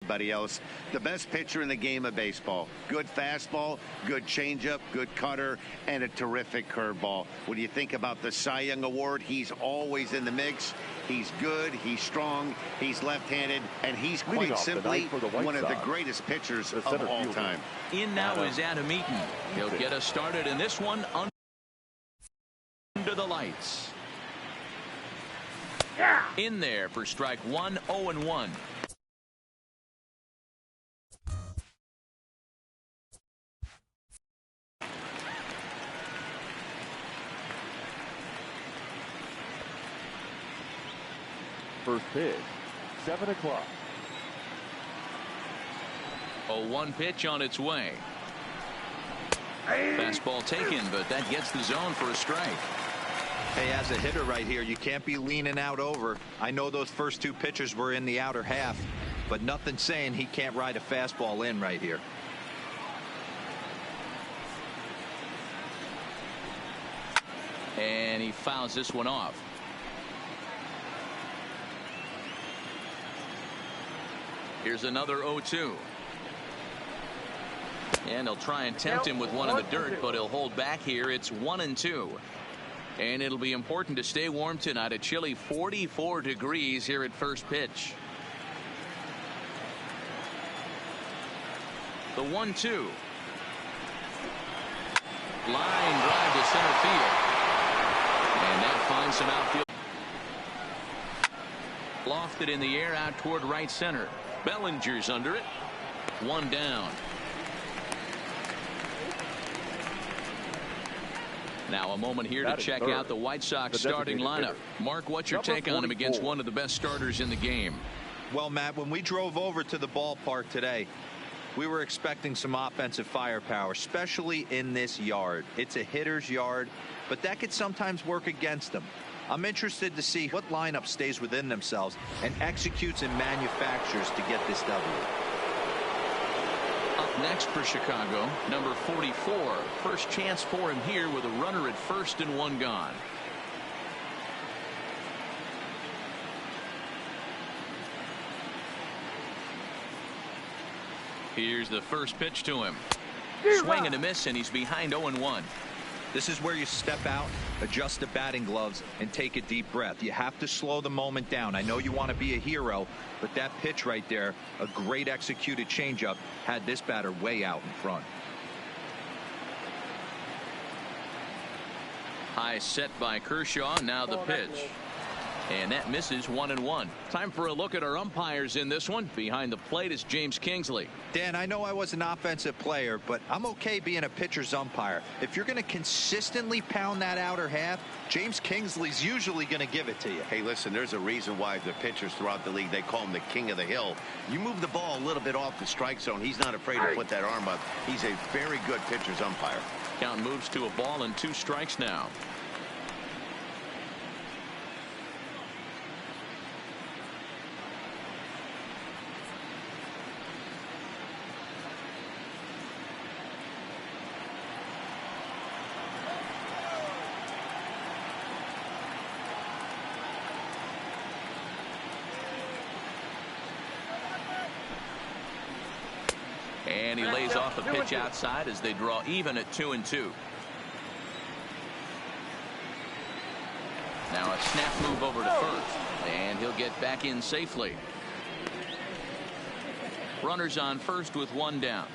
everybody else. The best pitcher in the game of baseball. Good fastball, good changeup, good cutter, and a terrific curveball. When you think about the Cy Young Award, he's always in the mix. He's good, he's strong, he's left-handed, and he's quite simply one of the greatest pitchers of all time. In now is Adam Eaton. He'll get us started in this one under the lights. In there for strike one, 0-1. First pitch, 7 o'clock. 0-1 pitch on its way. Fastball taken, but that gets the zone for a strike. Hey, as a hitter right here, you can't be leaning out over. I know those first two pitches were in the outer half, but nothing saying he can't ride a fastball in right here. And he fouls this one off. Here's another 0-2. And they'll try and tempt him with one in the dirt, but he'll hold back here. It's 1-2. And it'll be important to stay warm tonight. A chilly 44 degrees here at first pitch. The 1-2. Line drive to center field. And that finds some outfield. Lofted in the air out toward right center. Bellinger's under it. One down. Now a moment here to check out the White Sox starting lineup. Mark, what's your take on him against one of the best starters in the game? Well, Matt, when we drove over to the ballpark today, we were expecting some offensive firepower, especially in this yard. It's a hitter's yard, but that could sometimes work against them. I'm interested to see what lineup stays within themselves and executes and manufactures to get this W. Up next for Chicago, number 44. First chance for him here with a runner at first and one gone. Here's the first pitch to him. Swing and a miss, and he's behind 0-1. This is where you step out, adjust the batting gloves, and take a deep breath. You have to slow the moment down. I know you want to be a hero, but that pitch right there, a great executed changeup, had this batter way out in front. High set by Kershaw. Now the pitch. And that misses 1-1. Time for a look at our umpires in this one. Behind the plate is James Kingsley. Dan, I know I was an offensive player, but I'm okay being a pitcher's umpire. If you're going to consistently pound that outer half, James Kingsley's usually going to give it to you. Hey, listen, there's a reason why the pitchers throughout the league, they call him the king of the hill. You move the ball a little bit off the strike zone, he's not afraid to put that arm up. He's a very good pitcher's umpire. Count moves to a ball and 2 strikes now. And he lays off a pitch outside as they draw even at 2-2. Now a snap move over to first, and he'll get back in safely. Runners on first with one down.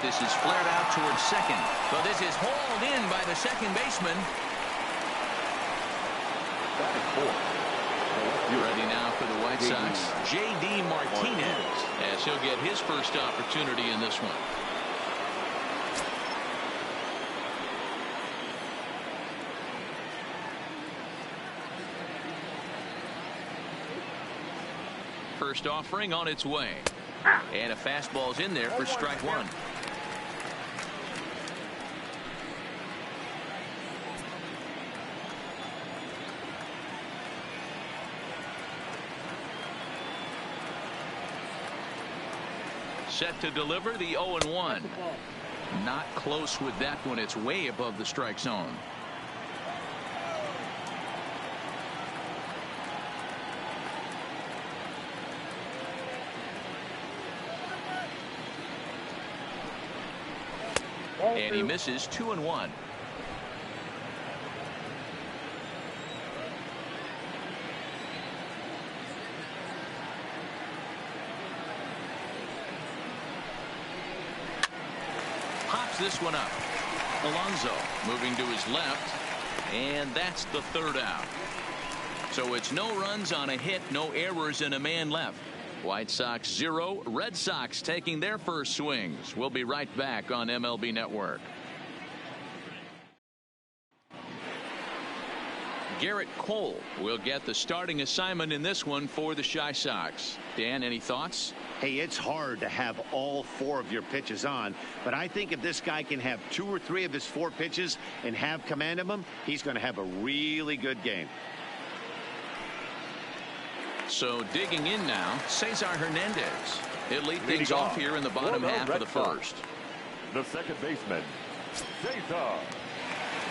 This is flared out towards second. But this is hauled in by the second baseman. Ready now for the White Sox, J.D. Martinez, as he'll get his first opportunity in this one. First offering on its way. And a fastball's in there for strike one. Set to deliver the 0-1. Not close with that one. It's way above the strike zone. And he misses 2-1. Pops this one up. Alonso moving to his left, and that's the third out. So it's no runs on a hit, no errors, and a man left. White Sox 0, Red Sox taking their first swings. We'll be right back on MLB Network. Garrett Cole will get the starting assignment in this one for the Chi Sox. Dan, any thoughts? Hey, it's hard to have all 4 of your pitches on, but I think if this guy can have 2 or 3 of his 4 pitches and have command of them, he's going to have a really good game. So digging in now, Cesar Hernandez. He'll lead things off here in the bottom half of the first. The second baseman, Cesar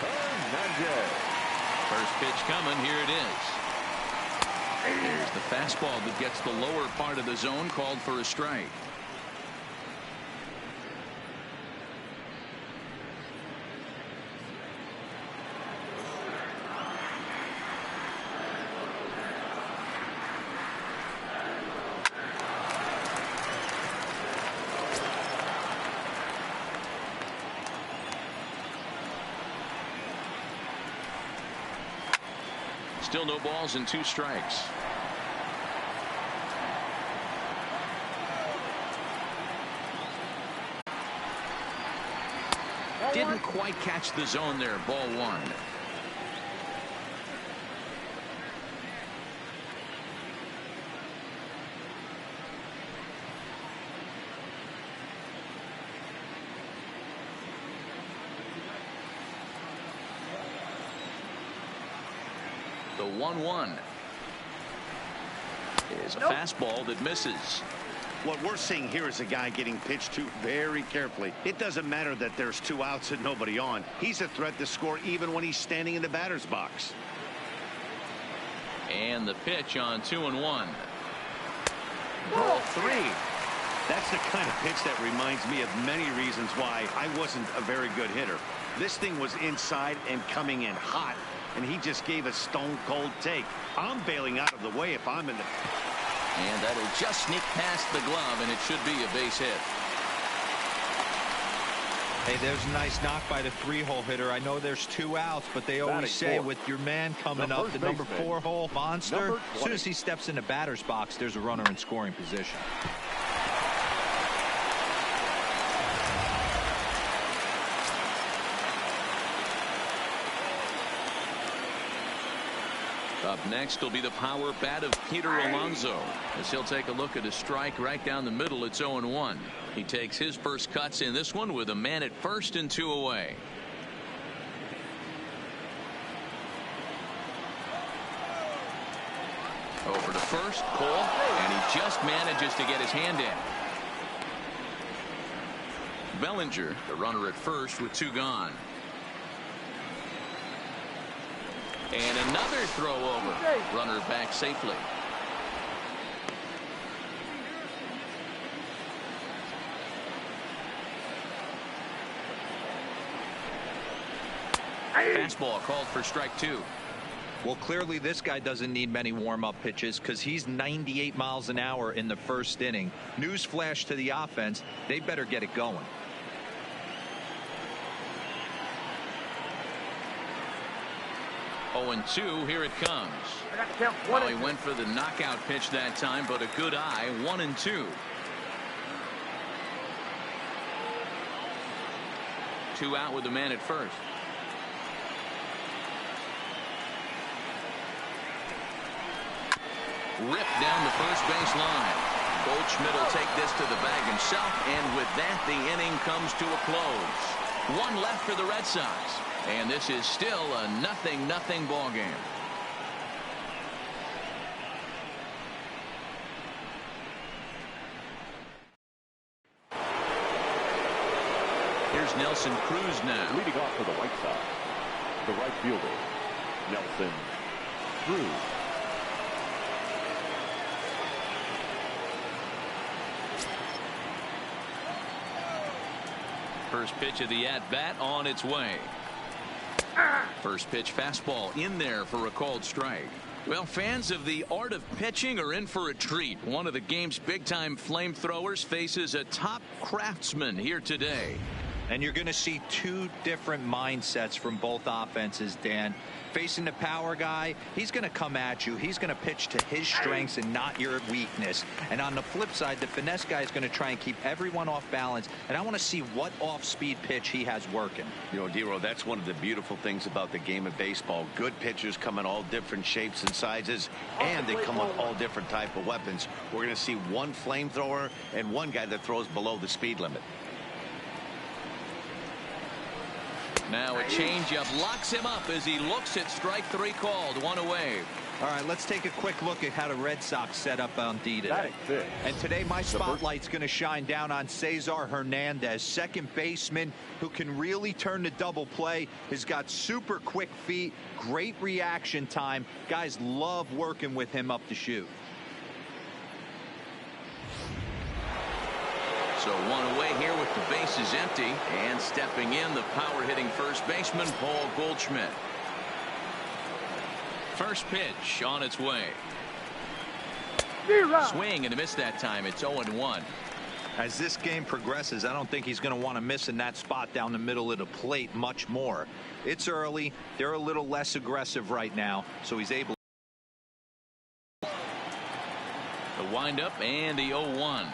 Hernandez. First pitch coming. Here it is. There's the fastball that gets the lower part of the zone, called for a strike. Still no balls and 2 strikes. Didn't quite catch the zone there. Ball 1. The 1-1 is a fastball that misses. What we're seeing here is a guy getting pitched to very carefully. It doesn't matter that there's 2 outs and nobody on. He's a threat to score even when he's standing in the batter's box. And the pitch on 2-1. Ball 3. That's the kind of pitch that reminds me of many reasons why I wasn't a very good hitter. This thing was inside and coming in hot, and he just gave a stone-cold take. I'm bailing out of the way if I'm in the... And that'll just sneak past the glove, and it should be a base hit. Hey, there's a nice knock by the 3-hole hitter. I know there's 2 outs, but they always say with your man coming up, the number 4-hole monster, as soon as he steps in the batter's box, there's a runner in scoring position. Up next will be the power bat of Peter Alonso, as he'll take a look at a strike right down the middle. It's 0-1. He takes his first cuts in this one with a man at first and 2 away. Over to first, Cole, and he just manages to get his hand in. Bellinger, the runner at first with 2 gone. And another throw over. Runner back safely. Fastball called for strike 2. Well, clearly this guy doesn't need many warm-up pitches because he's 98 miles an hour in the first inning. Newsflash to the offense, they better get it going. 0-2, here it comes. Well, he went for the knockout pitch that time, but a good eye. 1-2. 2 out with the man at first. Ripped down the first base line. Goldschmidt will take this to the bag himself, and with that, the inning comes to a close. 1 left for the Red Sox. And this is still a 0-0 ball game. Here's Here's Nelson Cruz now. Leading off for the White Sox, the right fielder, Nelson Cruz. First pitch of the at-bat on its way. First pitch fastball in there for a called strike. Well, fans of the art of pitching are in for a treat. One of the game's big-time flamethrowers faces a top craftsman here today. And you're going to see two different mindsets from both offenses, Dan. Facing the power guy, he's going to come at you. He's going to pitch to his strengths and not your weakness. And on the flip side, the finesse guy is going to try and keep everyone off balance. And I want to see what off-speed pitch he has working. You know, Dero, that's one of the beautiful things about the game of baseball. Good pitchers come in all different shapes and sizes, and they come with all different type of weapons. We're going to see one flamethrower and one guy that throws below the speed limit. Now a changeup locks him up as he looks at strike three called. One away. All right, let's take a quick look at how the Red Sox set up on D today. And today my spotlight's going to shine down on Cesar Hernandez, second baseman who can really turn the double play. Has got super quick feet, great reaction time. Guys love working with him up the chute. So one away here with the bases empty, and stepping in, the power hitting first baseman Paul Goldschmidt. First pitch on its way. Swing and a miss that time. It's 0-1. As this game progresses, I don't think he's going to want to miss in that spot down the middle of the plate much more. It's early. They're a little less aggressive right now, so he's able. The windup and the 0-1.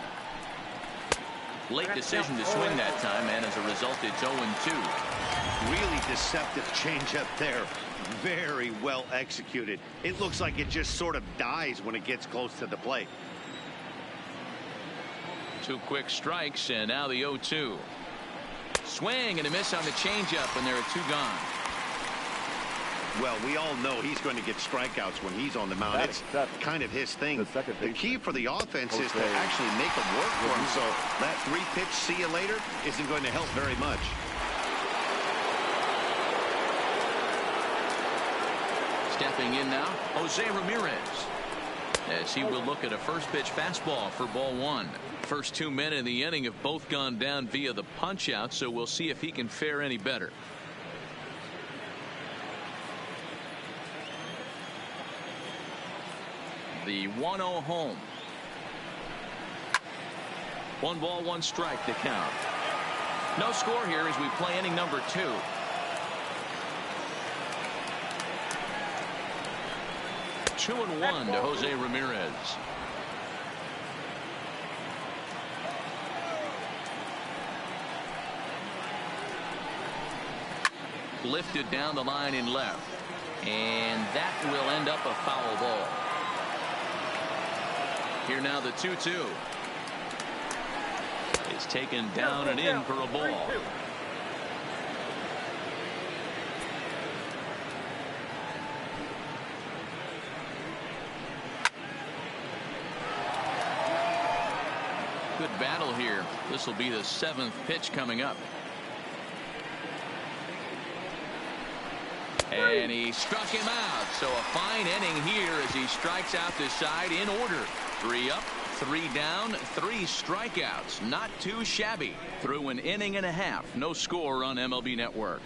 Late decision to swing that time, and as a result, it's 0-2. Really deceptive changeup there. Very well executed. It looks like it just sort of dies when it gets close to the plate. Two quick strikes, and now the 0-2. Swing and a miss on the changeup, and there are two gone. Well, we all know he's going to get strikeouts when he's on the mound. It's kind of his thing. The key for the offense is to actually make him work for him. So that three-pitch see you later isn't going to help very much. Stepping in now, Jose Ramirez, as he will look at a first pitch fastball for ball one. First 2 men in the inning have both gone down via the punch out, so we'll see if he can fare any better. The 1-0 home. 1 ball, 1 strike to count. No score here as we play inning number 2. Two and 1 to Jose Ramirez. Lifted down the line in left, and that will end up a foul ball. Here now the 2-2. It's taken down and in for a ball. Good battle here. This will be the 7th pitch coming up. And he struck him out. So a fine inning here as he strikes out this side in order. 3 up, 3 down, 3 strikeouts. Not too shabby through an inning and a half. No score on MLB Network.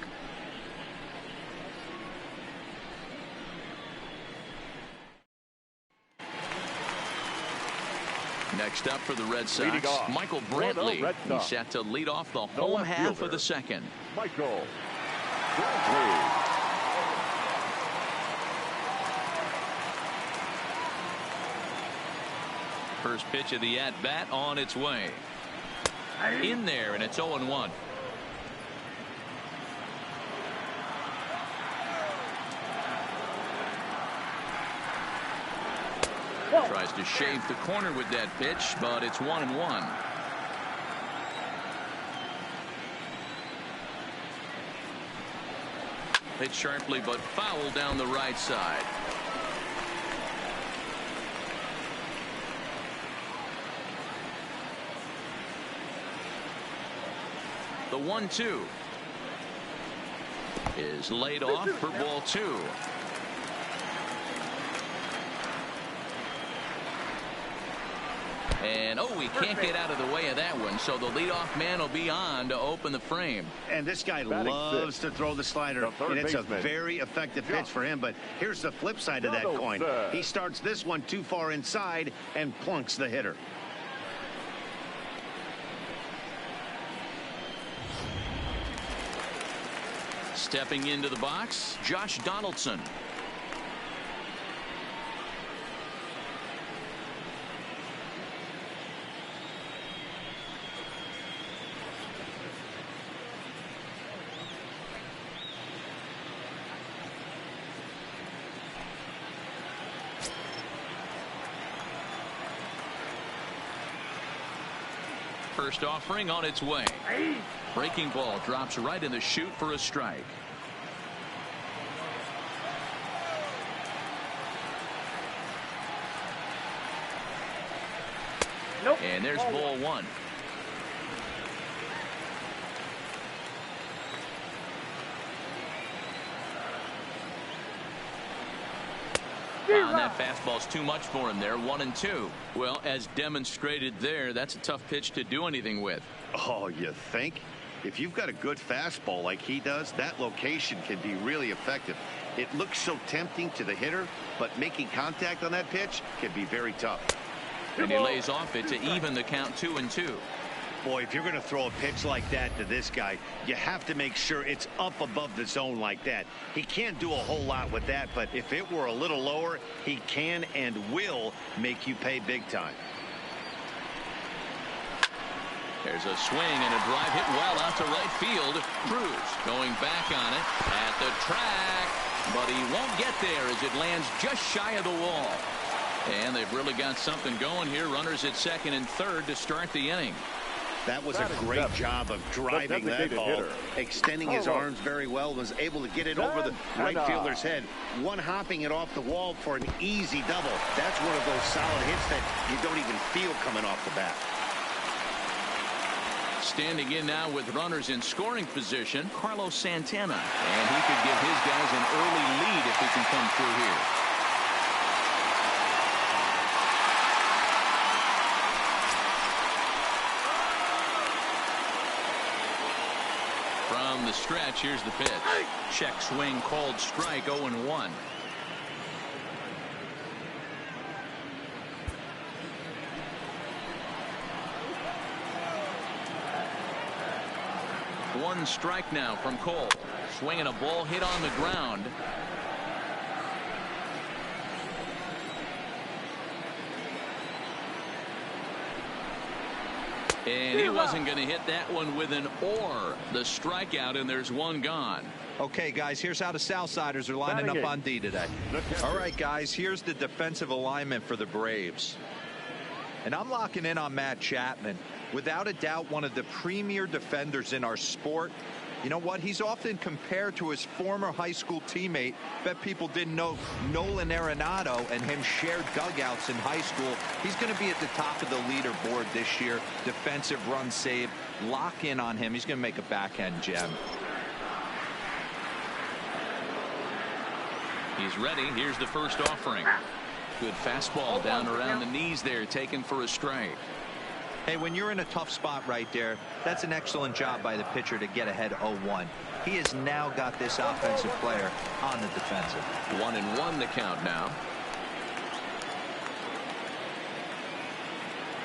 Next up for the Red Sox, Michael Brantley. He's set to lead off the home half of the second. Michael Brantley. First pitch of the at-bat on its way. In there, and it's 0-1. Tries to shave the corner with that pitch, but it's 1-1. Hit sharply, but foul down the right side. The 1-2 is laid off for ball 2. And he can't get out of the way of that one, so the leadoff man will be on to open the frame. And this guy loves to throw the slider, and it's a very effective pitch for him. But here's the flip side of that coin. He starts this one too far inside and plunks the hitter. Stepping into the box, Josh Donaldson. First offering on its way. Breaking ball drops right in the chute for a strike. Nope. And there's ball 1. And that fastball's too much for him there. 1-2. Well, as demonstrated there, that's a tough pitch to do anything with. Oh, you think? If you've got a good fastball like he does, that location can be really effective. It looks so tempting to the hitter, but making contact on that pitch can be very tough. And he lays off it to even the count 2-2. Boy, if you're going to throw a pitch like that to this guy, you have to make sure it's up above the zone like that. He can't do a whole lot with that, but if it were a little lower, he can and will make you pay big time. There's a swing and a drive hit well out to right field. Cruz going back on it at the track, but he won't get there as it lands just shy of the wall. And they've really got something going here. Runners at second and third to start the inning. That was a great job of driving that ball, extending his arms very well, was able to get it over the right fielder's head, one-hopping it off the wall for an easy double. That's one of those solid hits that you don't even feel coming off the bat. Standing in now with runners in scoring position, Carlos Santana. And he could give his guys an early lead if he can come through here. From the stretch, here's the pitch. Check swing called strike. 0-1. One strike now from Cole. Swinging a ball hit on the ground. And he wasn't going to hit that one with an or. The strikeout, and there's one gone. Okay, guys, here's how the Southsiders are lining up on D today. All right, guys, here's the defensive alignment for the Braves. And I'm locking in on Matt Chapman. Without a doubt, one of the premier defenders in our sport. You know what? He's often compared to his former high school teammate. Bet people didn't know Nolan Arenado and him shared dugouts in high school. He's going to be at the top of the leaderboard this year. Defensive run saved. Lock in on him. He's going to make a backhand gem. He's ready. Here's the first offering. Good fastball down around the knees there, taken for a strike. Hey, when you're in a tough spot right there, that's an excellent job by the pitcher to get ahead 0-1. He has now got this offensive player on the defensive. 1-1 the count now.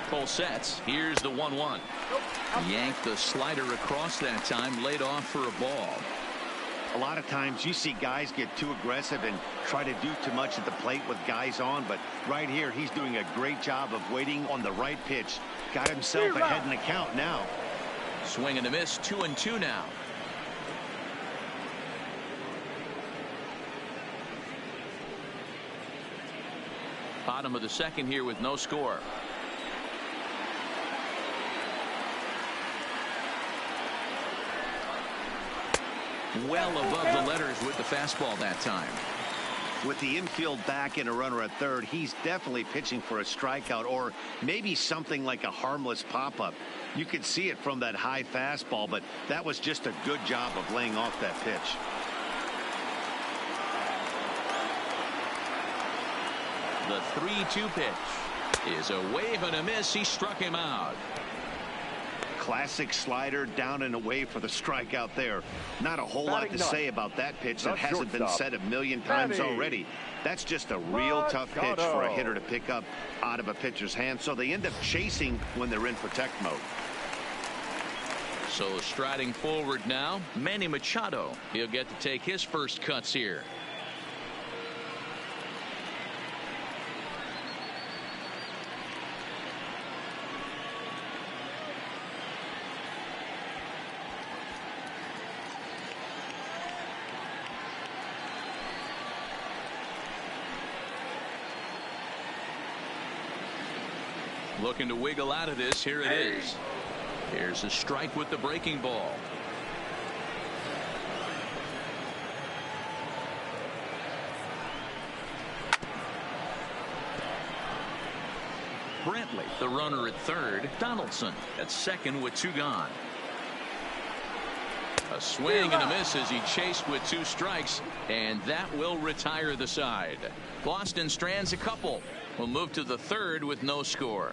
Cole sets. Here's the 1-1. Yanked the slider across that time, laid off for a ball. A lot of times you see guys get too aggressive and try to do too much at the plate with guys on, but right here he's doing a great job of waiting on the right pitch. Got himself ahead in the count now. Swing and a miss. 2-2 now. Bottom of the second here with no score. Well above the letters with the fastball that time. With the infield back and a runner at third, he's definitely pitching for a strikeout or maybe something like a harmless pop-up. You could see it from that high fastball, but that was just a good job of laying off that pitch. The 3-2 pitch is a wave and a miss. He struck him out. Classic slider down and away for the strikeout there. Not a whole lot to say about that pitch that hasn't been said a million times already. That's just a real tough pitch for a hitter to pick up out of a pitcher's hand, so they end up chasing when they're in protect mode. So striding forward now, Manny Machado. He'll get to take his first cuts here. Looking to wiggle out of this. Here it is. Here's a strike with the breaking ball. Brantley, the runner at third. Donaldson at second with 2 gone. A swing and a miss as he chased with 2 strikes, and that will retire the side. Boston strands a couple. Will move to the third with no score.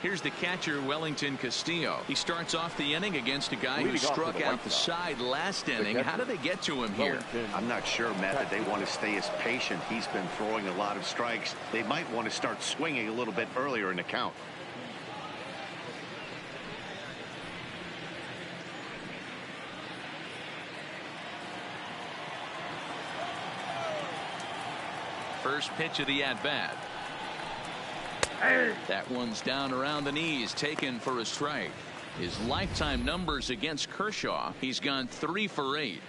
Here's the catcher, Wellington Castillo. He starts off the inning against a guy who struck out the side last inning. How do they get to him here? I'm not sure, Matt, that they want to stay as patient. He's been throwing a lot of strikes. They might want to start swinging a little bit earlier in the count. First pitch of the at-bat. That one's down around the knees, taken for a strike. His lifetime numbers against Kershaw, he's gone 3 for 8.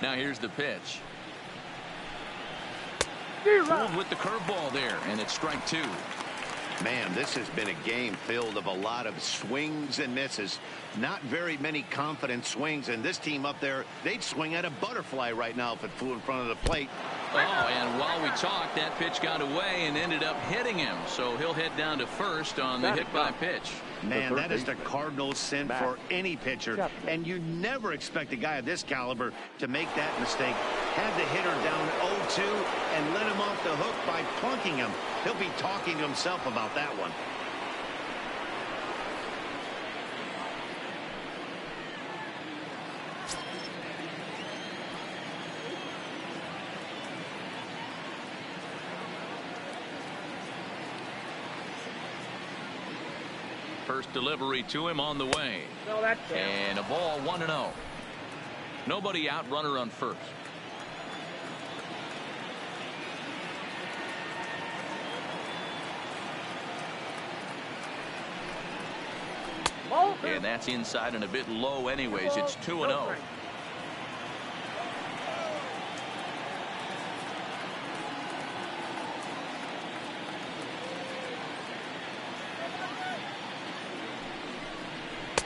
Now here's the pitch. Fooled with the curveball there, and it's strike 2. Man, this has been a game filled of a lot of swings and misses. Not very many confident swings, and this team up there, they'd swing at a butterfly right now if it flew in front of the plate. Oh, and while we talked, that pitch got away and ended up hitting him. So he'll head down to first on the hit by pitch. Man, that is the Cardinals' sin for any pitcher. And you never expect a guy of this caliber to make that mistake. Had the hitter down 0-2 and let him off the hook by plunking him. He'll be talking to himself about that one. First delivery to him on the way. And a ball 1-0. Nobody out, runner on first. And that's inside and a bit low anyways. It's 2-0.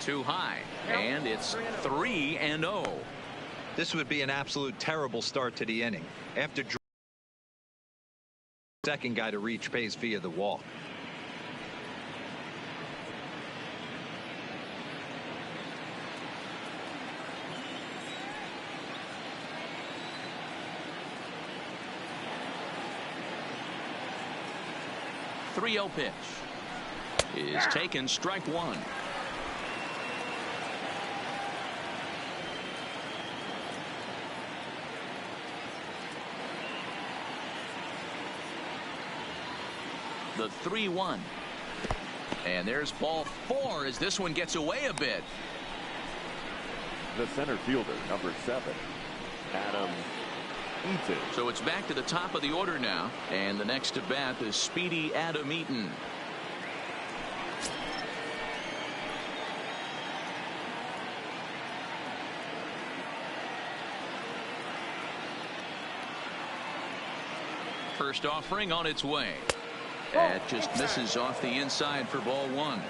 Too high, and it's 3-0. This would be an absolute terrible start to the inning. After second guy to reach base via the walk. .30 pitch is taken, strike 1. The 3-1. And there's ball 4 as this one gets away a bit. The center fielder, number 7, Adam Eaton. So it's back to the top of the order now. And the next at bat is speedy Adam Eaton. First offering on its way. It just misses off the inside for ball one.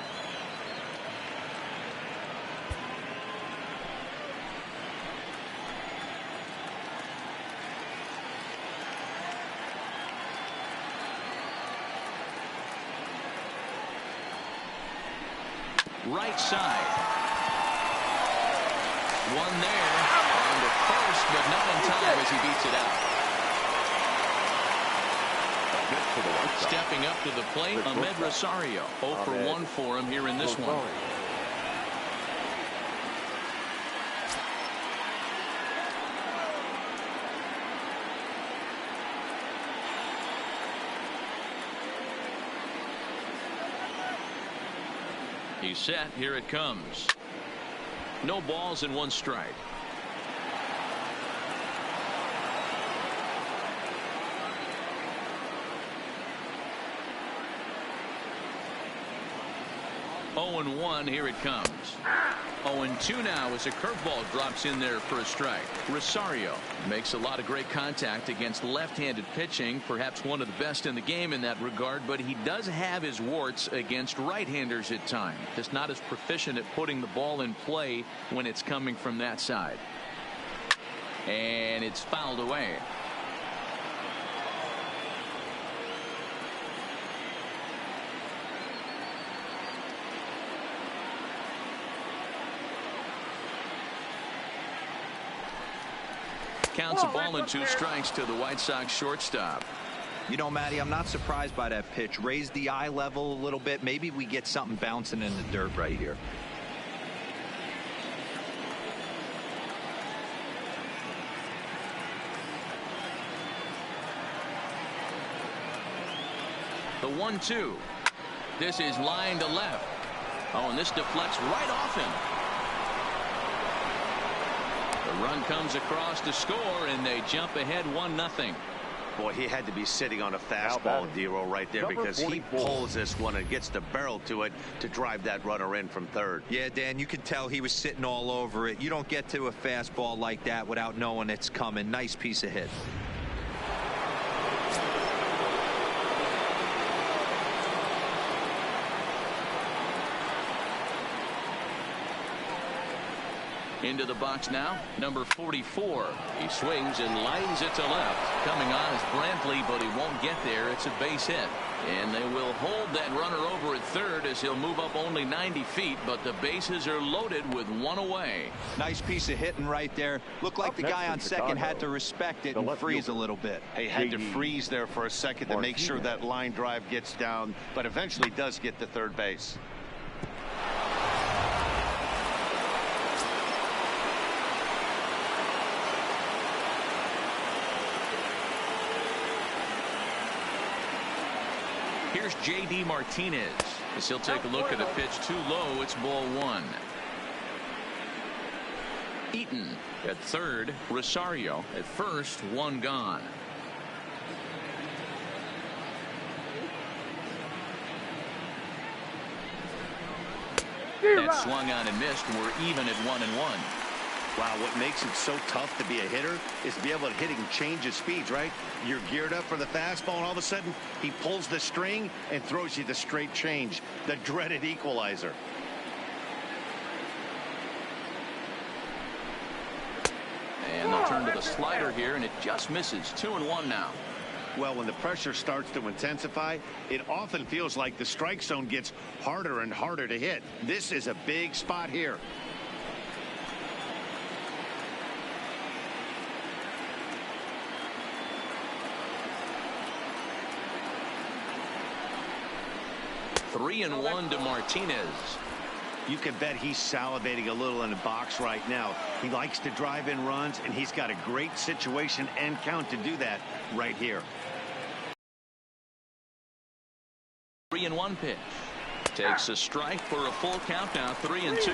Right side. One there. On to first, but not in time as he beats it out. Stepping up to the plate, Ahmed Rosario. 0 for 1 for him here in this one. He's set. Here it comes. No balls and 1 strike. Oh and 1. Here it comes. 0 and 2 now as a curveball drops in there for a strike. Rosario makes a lot of great contact against left-handed pitching, perhaps one of the best in the game in that regard, but he does have his warts against right-handers at times. Just not as proficient at putting the ball in play when it's coming from that side. And it's fouled away. Counts a ball and 2 strikes to the White Sox shortstop. You know, Matty, I'm not surprised by that pitch. Raise the eye level a little bit. Maybe we get something bouncing in the dirt right here. The 1-2. This is line to left. Oh, and this deflects right off him. The run comes across to score, and they jump ahead 1-0. Boy, he had to be sitting on a fastball, Dero, right there, because he pulls this one and gets the barrel to it to drive that runner in from third. Yeah, Dan, you could tell he was sitting all over it. You don't get to a fastball like that without knowing it's coming. Nice piece of hit. Into the box now, number 44. He swings and lines it to left. Coming on is Brantley, but he won't get there. It's a base hit. And they will hold that runner over at third as he'll move up only 90 feet, but the bases are loaded with 1 away. Nice piece of hitting right there. Looked like the guy on second had to respect it and freeze a little bit. He had to freeze there for a second to make sure that line drive gets down, but eventually does get to third base. Here's J.D. Martinez as he'll take a look at a pitch too low. It's ball 1. Eaton at third. Rosario at first. 1 gone. That swung on and missed. We're even at 1 and 1. Wow, what makes it so tough to be a hitter is to be able to hit and change his speeds, right? You're geared up for the fastball, and all of a sudden, he pulls the string and throws you the straight change, the dreaded equalizer. And they'll turn to the slider here, and it just misses. 2 and 1 now. Well, when the pressure starts to intensify, it often feels like the strike zone gets harder and harder to hit. This is a big spot here. Three and 1 to Martinez. You can bet he's salivating a little in the box right now. He likes to drive in runs, and he's got a great situation and count to do that right here. 3 and 1 pitch. Takes a strike for a full count now. 3 and 2.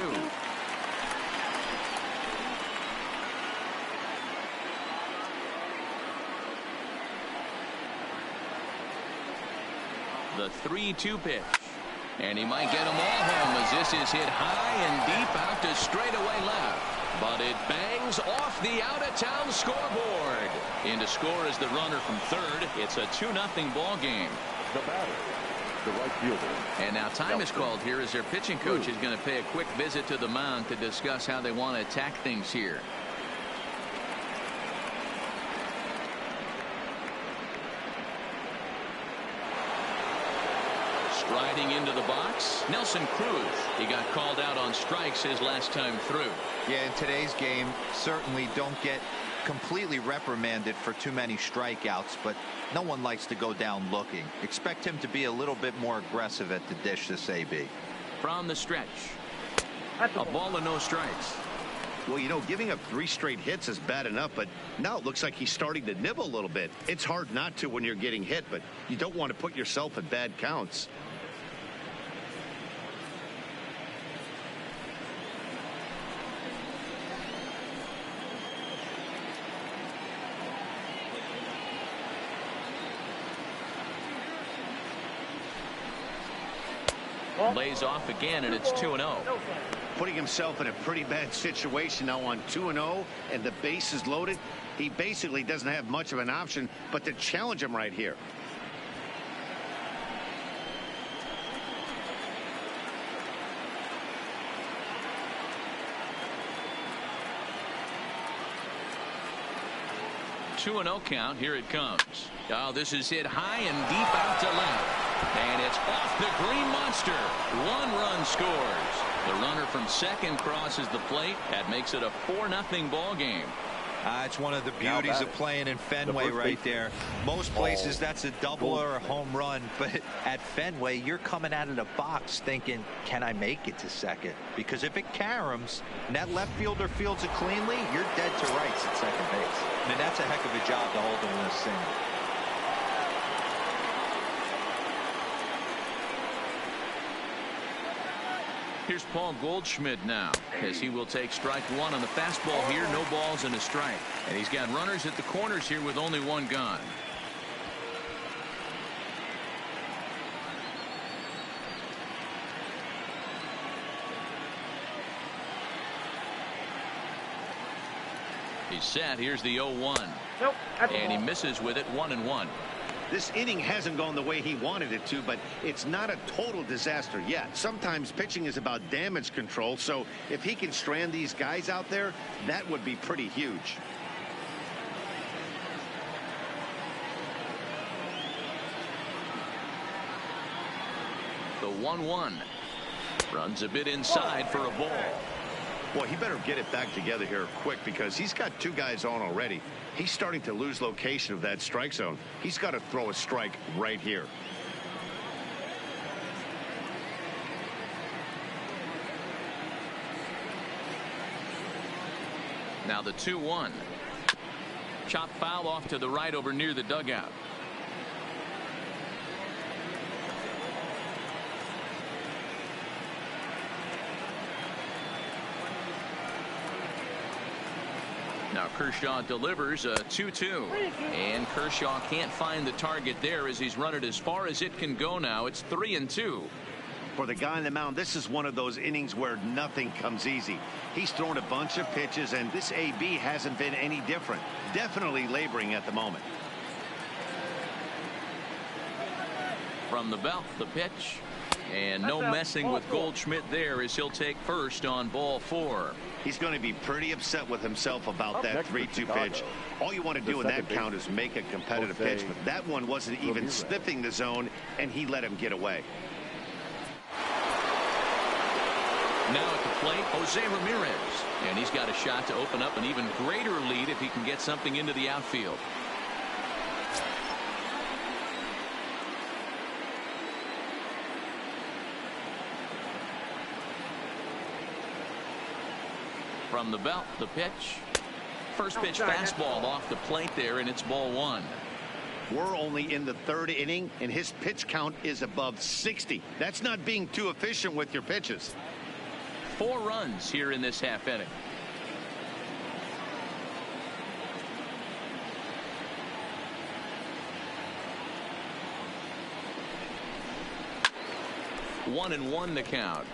The 3-2 pitch. And he might get them all home as this is hit high and deep out to straightaway left. But it bangs off the out-of-town scoreboard. In to score is the runner from third. It's a 2-0 ball game. The batter, the right fielder. And now time is called here as their pitching coach is going to pay a quick visit to the mound to discuss how they want to attack things here. Striding into the box, Nelson Cruz. He got called out on strikes his last time through. Yeah, in today's game, certainly don't get completely reprimanded for too many strikeouts, but no one likes to go down looking. Expect him to be a little bit more aggressive at the dish this AB. From the stretch, a ball and no strikes. Well, you know, giving up 3 straight hits is bad enough, but now it looks like he's starting to nibble a little bit. It's hard not to when you're getting hit, but you don't want to put yourself at bad counts. Lays off again, and it's 2-0. Putting himself in a pretty bad situation now on 2-0, and the base is loaded. He basically doesn't have much of an option but to challenge him right here. Two 2-0 count. Here it comes. Oh, this is hit high and deep out to left. And it's off the green monster. 1 run scores. The runner from second crosses the plate. That makes it a 4-0 ball game. It's one of the beauties of playing in Fenway right there. Most places that's a double or a home run, but at Fenway you're coming out of the box thinking, can I make it to second? Because if it caroms and that left fielder fields it cleanly, you're dead to rights at second base. I mean, that's a heck of a job to hold him in a single. Here's Paul Goldschmidt now, as he will take strike 1 on the fastball here. No balls and a strike. And he's got runners at the corners here with only 1 gone. He's set. Here's the 0-1. Nope, and he misses with it. 1-1. This inning hasn't gone the way he wanted it to, but it's not a total disaster yet. Sometimes pitching is about damage control, so if he can strand these guys out there, that would be pretty huge. The 1-1 runs a bit inside for a ball. Boy, he better get it back together here quick because he's got 2 guys on already. He's starting to lose location of that strike zone. He's got to throw a strike right here. Now the 2-1. Chop foul off to the right over near the dugout. Now Kershaw delivers a 2-2, and Kershaw can't find the target there as he's run it as far as it can go now. It's 3-2. For the guy on the mound, this is one of those innings where nothing comes easy. He's thrown a bunch of pitches, and this AB hasn't been any different. Definitely laboring at the moment. From the belt, the pitch. And no messing with Goldschmidt there as he'll take first on ball 4. He's going to be pretty upset with himself about that 3-2 pitch. All you want to do in that count is make a competitive pitch, but that one wasn't even sniffing the zone, and he let him get away. Now at the plate, Jose Ramirez. And he's got a shot to open up an even greater lead if he can get something into the outfield. From the belt, the pitch. First pitch fastball off the plate there, and it's ball 1. We're only in the 3rd inning, and his pitch count is above 60. That's not being too efficient with your pitches. 4 runs here in this half inning. One and one the count.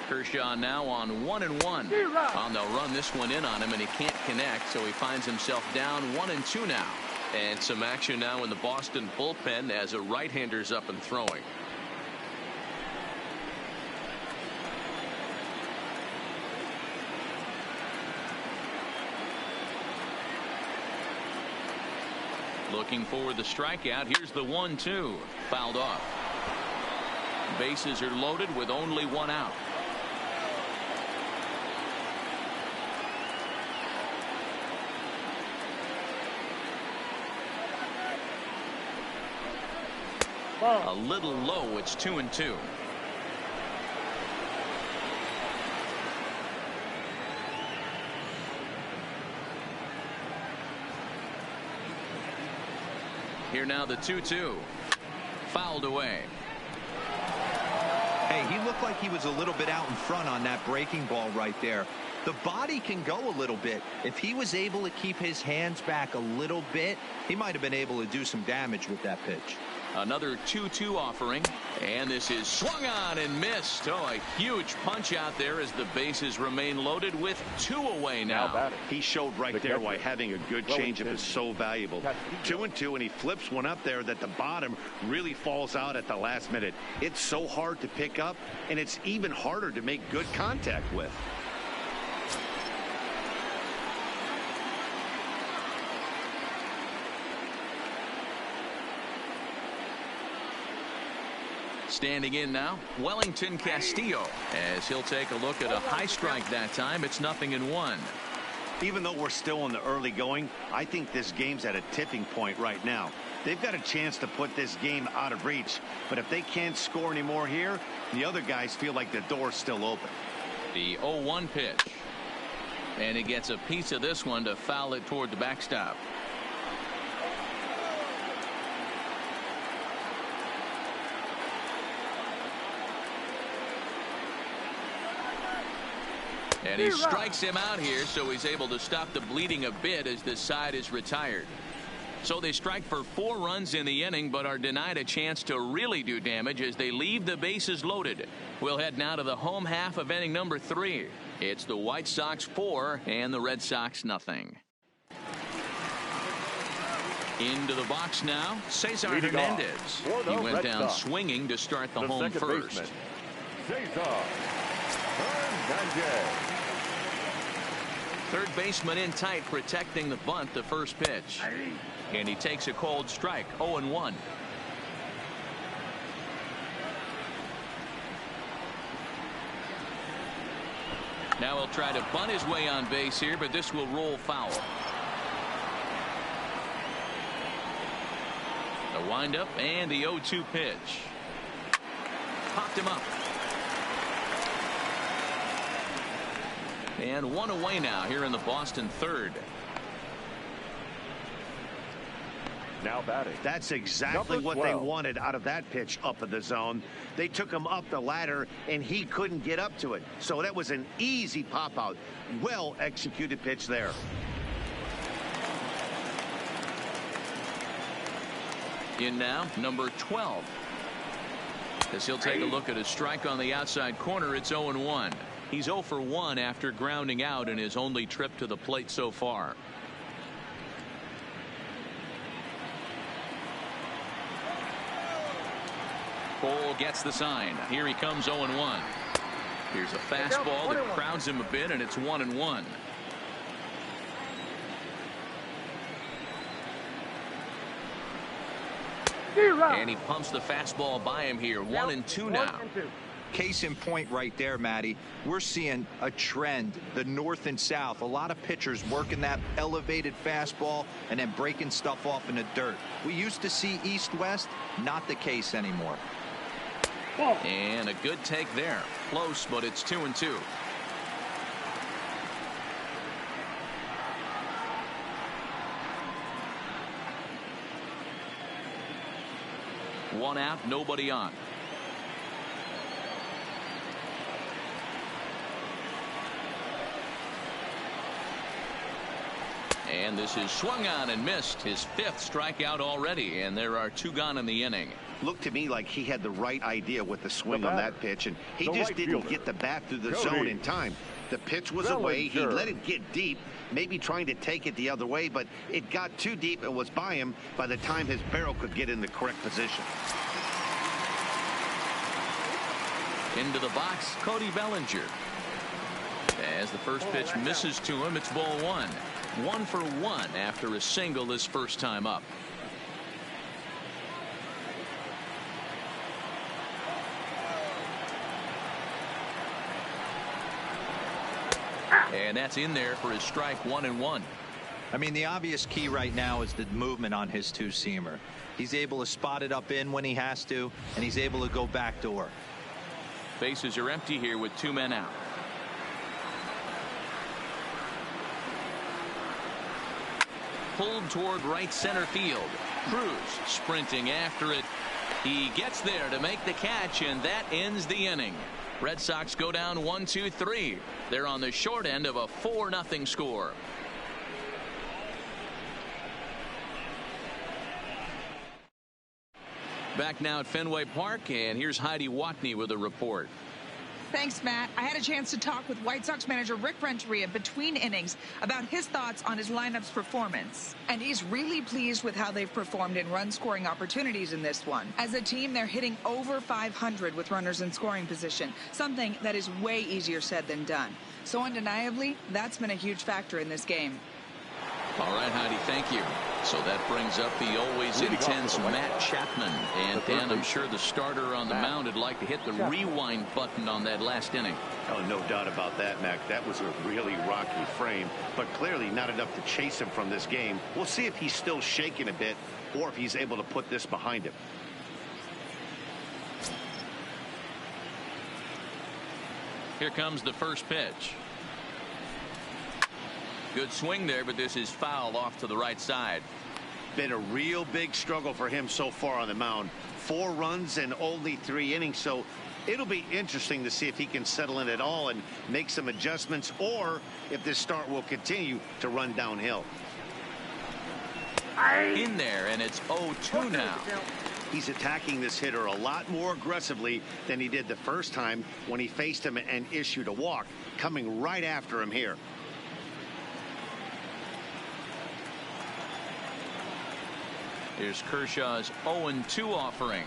Kershaw now on 1-1. And they'll run this one in on him, and he can't connect, so he finds himself down 1-2 now. And some action now in the Boston bullpen as a right-hander's up and throwing. Looking for the strikeout. Here's the 1-2. Fouled off. Bases are loaded with only one out. A little low. It's 2-2. Here now the 2-2. Fouled away. Hey, he looked like he was a little bit out in front on that breaking ball right there. The body can go a little bit. If he was able to keep his hands back a little bit, he might have been able to do some damage with that pitch. Another 2-2 offering, and this is swung on and missed. Oh, a huge punch out there as the bases remain loaded with 2 away now. He showed right there why having a good changeup is so valuable. 2-2, and he flips one up there that the bottom really falls out at the last minute. It's so hard to pick up, and it's even harder to make good contact with. Standing in now, Wellington Castillo, as he'll take a look at a high strike that time. It's 0-1. Even though we're still in the early going, I think this game's at a tipping point right now. They've got a chance to put this game out of reach, but if they can't score anymore here, the other guys feel like the door's still open. The 0-1 pitch, and he gets a piece of this one to foul it toward the backstop. And he strikes him out here, so he's able to stop the bleeding a bit as this side is retired. So they strike for 4 runs in the inning, but are denied a chance to really do damage as they leave the bases loaded. We'll head now to the home half of inning number 3. It's the White Sox 4 and the Red Sox nothing. Into the box now, Cesar Hernandez. He went down swinging to start the home first. Cesar Hernandez. Third baseman in tight, protecting the bunt, the first pitch. And he takes a cold strike, 0-1. Now he'll try to bunt his way on base here, but this will roll foul. The windup and the 0-2 pitch. Popped him up. And 1 away now here in the Boston third. Now batting. That's exactly what they wanted out of that pitch up in the zone. They took him up the ladder, and he couldn't get up to it. So that was an easy pop out. Well executed pitch there. In now, number 12. As he'll take a look at a strike on the outside corner, it's 0-1. He's 0 for 1 after grounding out in his only trip to the plate so far. Cole gets the sign. Here he comes 0-1. Here's a fastball that crowds him a bit, and it's 1-1. And he pumps the fastball by him here. 1-2 now. Case in point right there, Matty. We're seeing a trend, the north and south. A lot of pitchers working that elevated fastball and then breaking stuff off in the dirt. We used to see east-west, not the case anymore. And a good take there. Close, but it's 2-2. One out, nobody on. And this is swung on and missed. His 5th strikeout already, and there are 2 gone in the inning. looked to me like he had the right idea with the swing on that pitch, and he just didn't get the bat through the zone in time. The pitch was away. He let it get deep, maybe trying to take it the other way, but it got too deep and was by him by the time his barrel could get in the correct position. Into the box, Cody Bellinger. As the first pitch misses to him, it's ball one. 1 for 1 after a single his first time up. And that's in there for his strike 1-1. I mean, the obvious key right now is the movement on his two-seamer. He's able to spot it up in when he has to, and he's able to go backdoor. Bases are empty here with 2 men out. Pulled toward right center field. Cruz sprinting after it. He gets there to make the catch, and that ends the inning. Red Sox go down 1-2-3. They're on the short end of a 4-0 score. Back now at Fenway Park, and here's Heidi Watney with a report. Thanks, Matt. I had a chance to talk with White Sox manager Rick Renteria between innings about his thoughts on his lineup's performance. And he's really pleased with how they've performed in run-scoring opportunities in this one. As a team, they're hitting over 500 with runners in scoring position, something that is way easier said than done. So undeniably, that's been a huge factor in this game. All right, Heidi, thank you. So that brings up the always intense Matt Chapman. And Dan, I'm sure the starter on the mound would like to hit the rewind button on that last inning. Oh, no doubt about that, Mac. That was a really rocky frame, but clearly not enough to chase him from this game. We'll see if he's still shaking a bit or if he's able to put this behind him. Here comes the first pitch. Good swing there, but this is foul off to the right side. Been a real big struggle for him so far on the mound. 4 runs and only 3 innings, so it'll be interesting to see if he can settle in at all and make some adjustments, or if this start will continue to run downhill. In there, and it's 0-2 now. He's attacking this hitter a lot more aggressively than he did the first time when he faced him and issued a walk, coming right after him here. Here's Kershaw's 0-2 offering.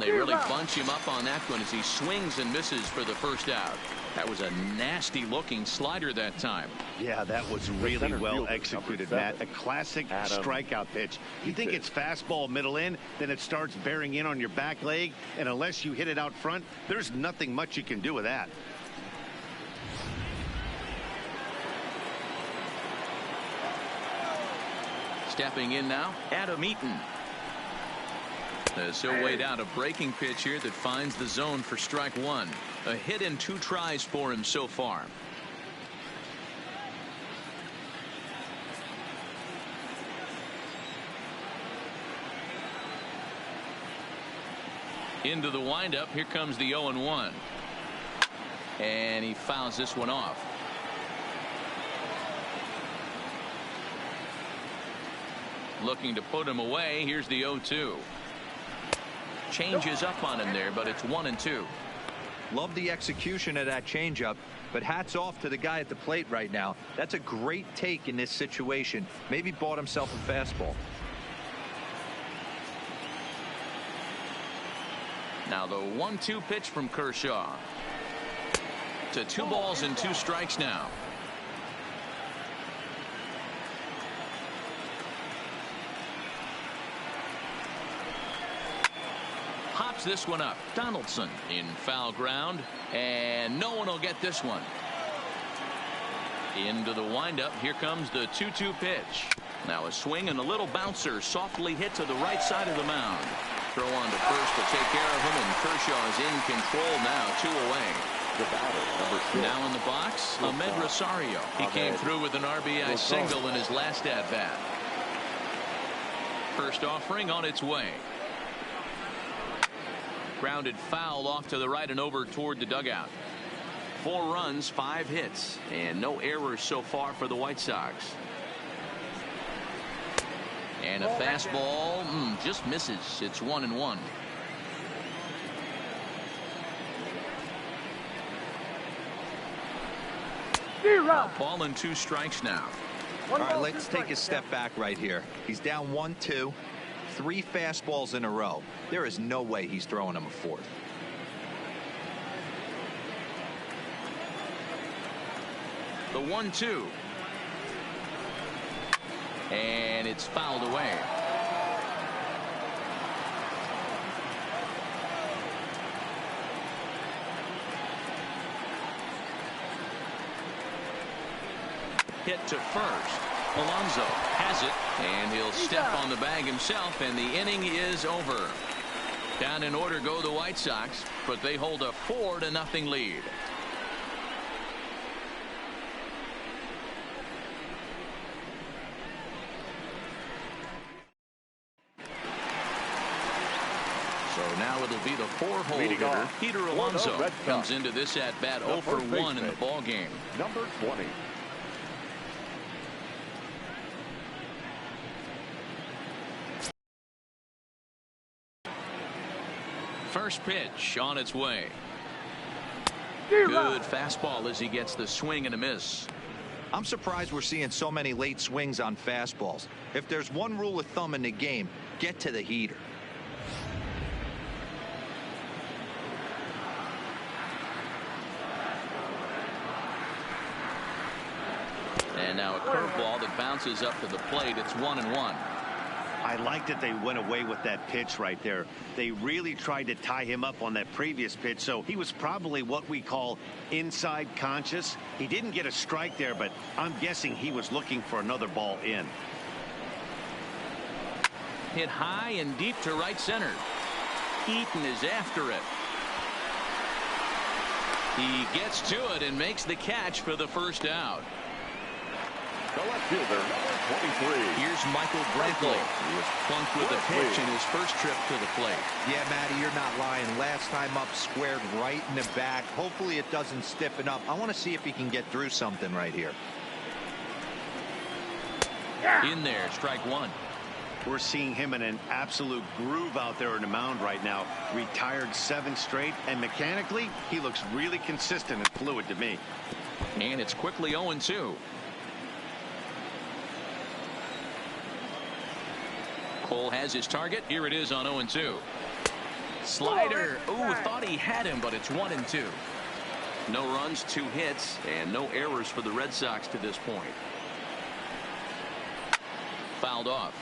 They really bunch him up on that one as he swings and misses for the first out. That was a nasty looking slider that time. Yeah, that was really well executed, Matt. A classic strikeout pitch. You think it's fastball middle in, then it starts bearing in on your back leg, and unless you hit it out front, there's nothing much you can do with that. Stepping in now, Adam Eaton. As he'll wait out a breaking pitch here that finds the zone for strike 1. A hit and 2 tries for him so far. Into the windup. Here comes the 0-1. And he fouls this one off. Looking to put him away. Here's the 0-2. Changes up on him there, but it's 1-2. Love the execution of that changeup, but hats off to the guy at the plate right now. That's a great take in this situation. Maybe bought himself a fastball. Now the 1-2 pitch from Kershaw. To 2 balls and 2 strikes now. Hops this one up. Donaldson in foul ground, and no one will get this one. Into the windup. Here comes the 2-2 pitch. Now a swing and a little bouncer softly hit to the right side of the mound. Throw on to first to take care of him, and Kershaw is in control now. 2 away. The batter, number 6. Now in the box, Ahmed Rosario. He came through with an RBI single in his last at bat. First offering on its way. Grounded foul off to the right and over toward the dugout. 4 runs, 5 hits, and no errors so far for the White Sox. And a fastball just misses. It's 1-1. Ball and 2 strikes now. All right, let's take a step back right here. He's down 1-2, 3 fastballs in a row. There is no way he's throwing him a fourth. The 1-2. And it's fouled away. Hit to first. Alonso has it, and he'll step on the bag himself, and the inning is over. Down in order go the White Sox, but they hold a 4-0 lead. So now it'll be the 4-hole hitter. Peter Alonso comes into this at bat 0 for 1 in the ball game. Number 20. First pitch on its way. Good fastball as he gets the swing and a miss. I'm surprised we're seeing so many late swings on fastballs. If there's one rule of thumb in the game, get to the heater. And now a curveball that bounces up to the plate. It's 1-1. I like that they went away with that pitch right there. They really tried to tie him up on that previous pitch, so he was probably what we call inside conscious. He didn't get a strike there, but I'm guessing he was looking for another ball in. Hit high and deep to right center. Eaton is after it. He gets to it and makes the catch for the first out. The left fielder, number 23. Here's Michael Brantley. He was plunked with a pitch in his first trip to the plate. Yeah, Matty, you're not lying. Last time up, squared right in the back. Hopefully it doesn't stiffen up. I want to see if he can get through something right here. In there, strike 1. We're seeing him in an absolute groove out there in the mound right now. Retired 7 straight, and mechanically, he looks really consistent and fluid to me. And it's quickly 0-2. Cole has his target. Here it is on 0-2. Slider. Ooh, thought he had him, but it's 1-2. No runs, 2 hits, and no errors for the Red Sox to this point. Fouled off.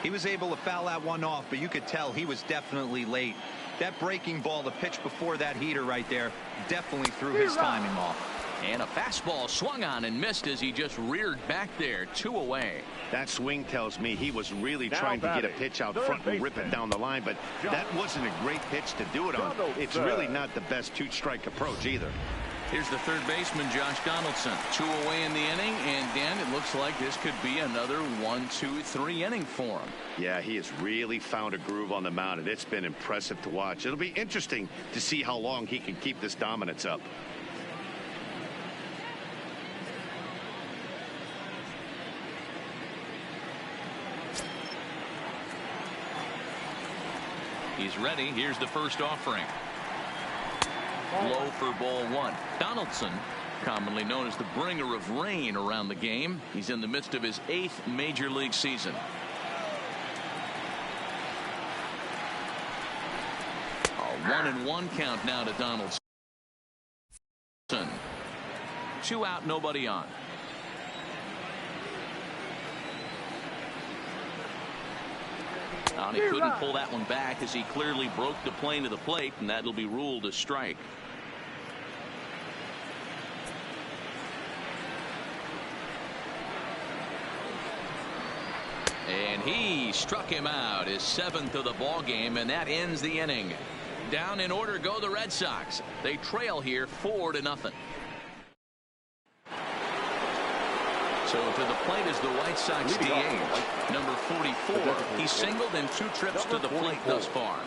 He was able to foul that one off, but you could tell he was definitely late. That breaking ball, the pitch before that heater right there, definitely threw his timing off. And a fastball swung on and missed as he just reared back there. 2 away. That swing tells me he was really trying to get a pitch out front and rip it down the line, but that wasn't a great pitch to do it on. It's really not the best 2-strike approach either. Here's the third baseman, Josh Donaldson. 2 away in the inning, and Dan, it looks like this could be another 1-2-3 inning for him. Yeah, he has really found a groove on the mound, and it's been impressive to watch. It'll be interesting to see how long he can keep this dominance up. He's ready. Here's the first offering. Low for ball 1. Donaldson, commonly known as the bringer of rain around the game. He's in the midst of his 8th major league season. A 1-1 count now to Donaldson. 2 out, nobody on. And he couldn't pull that one back as he clearly broke the plane of the plate, and that'll be ruled a strike. And he struck him out, his 7th of the ball game, and that ends the inning. Down in order go the Red Sox. They trail here 4-0. So to the plate is the White Sox DH, number 44. He's singled in 2 trips to the plate thus far.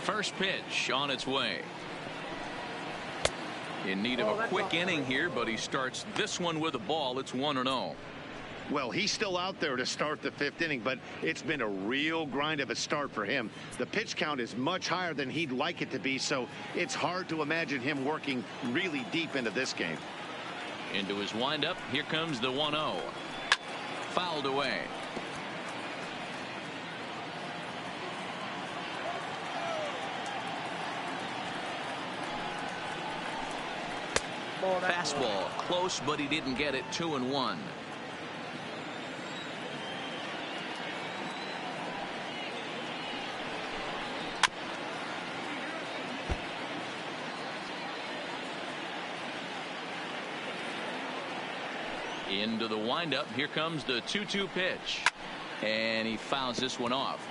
First pitch on its way. In need of a quick inning here, but he starts this one with a ball. It's 1-0. Well, he's still out there to start the 5th inning, but it's been a real grind of a start for him. The pitch count is much higher than he'd like it to be, so it's hard to imagine him working really deep into this game. Into his windup. Here comes the 1-0. Fouled away. Fastball close, but he didn't get it. 2-1. Into the windup. Here comes the 2-2 pitch, and he fouls this one off.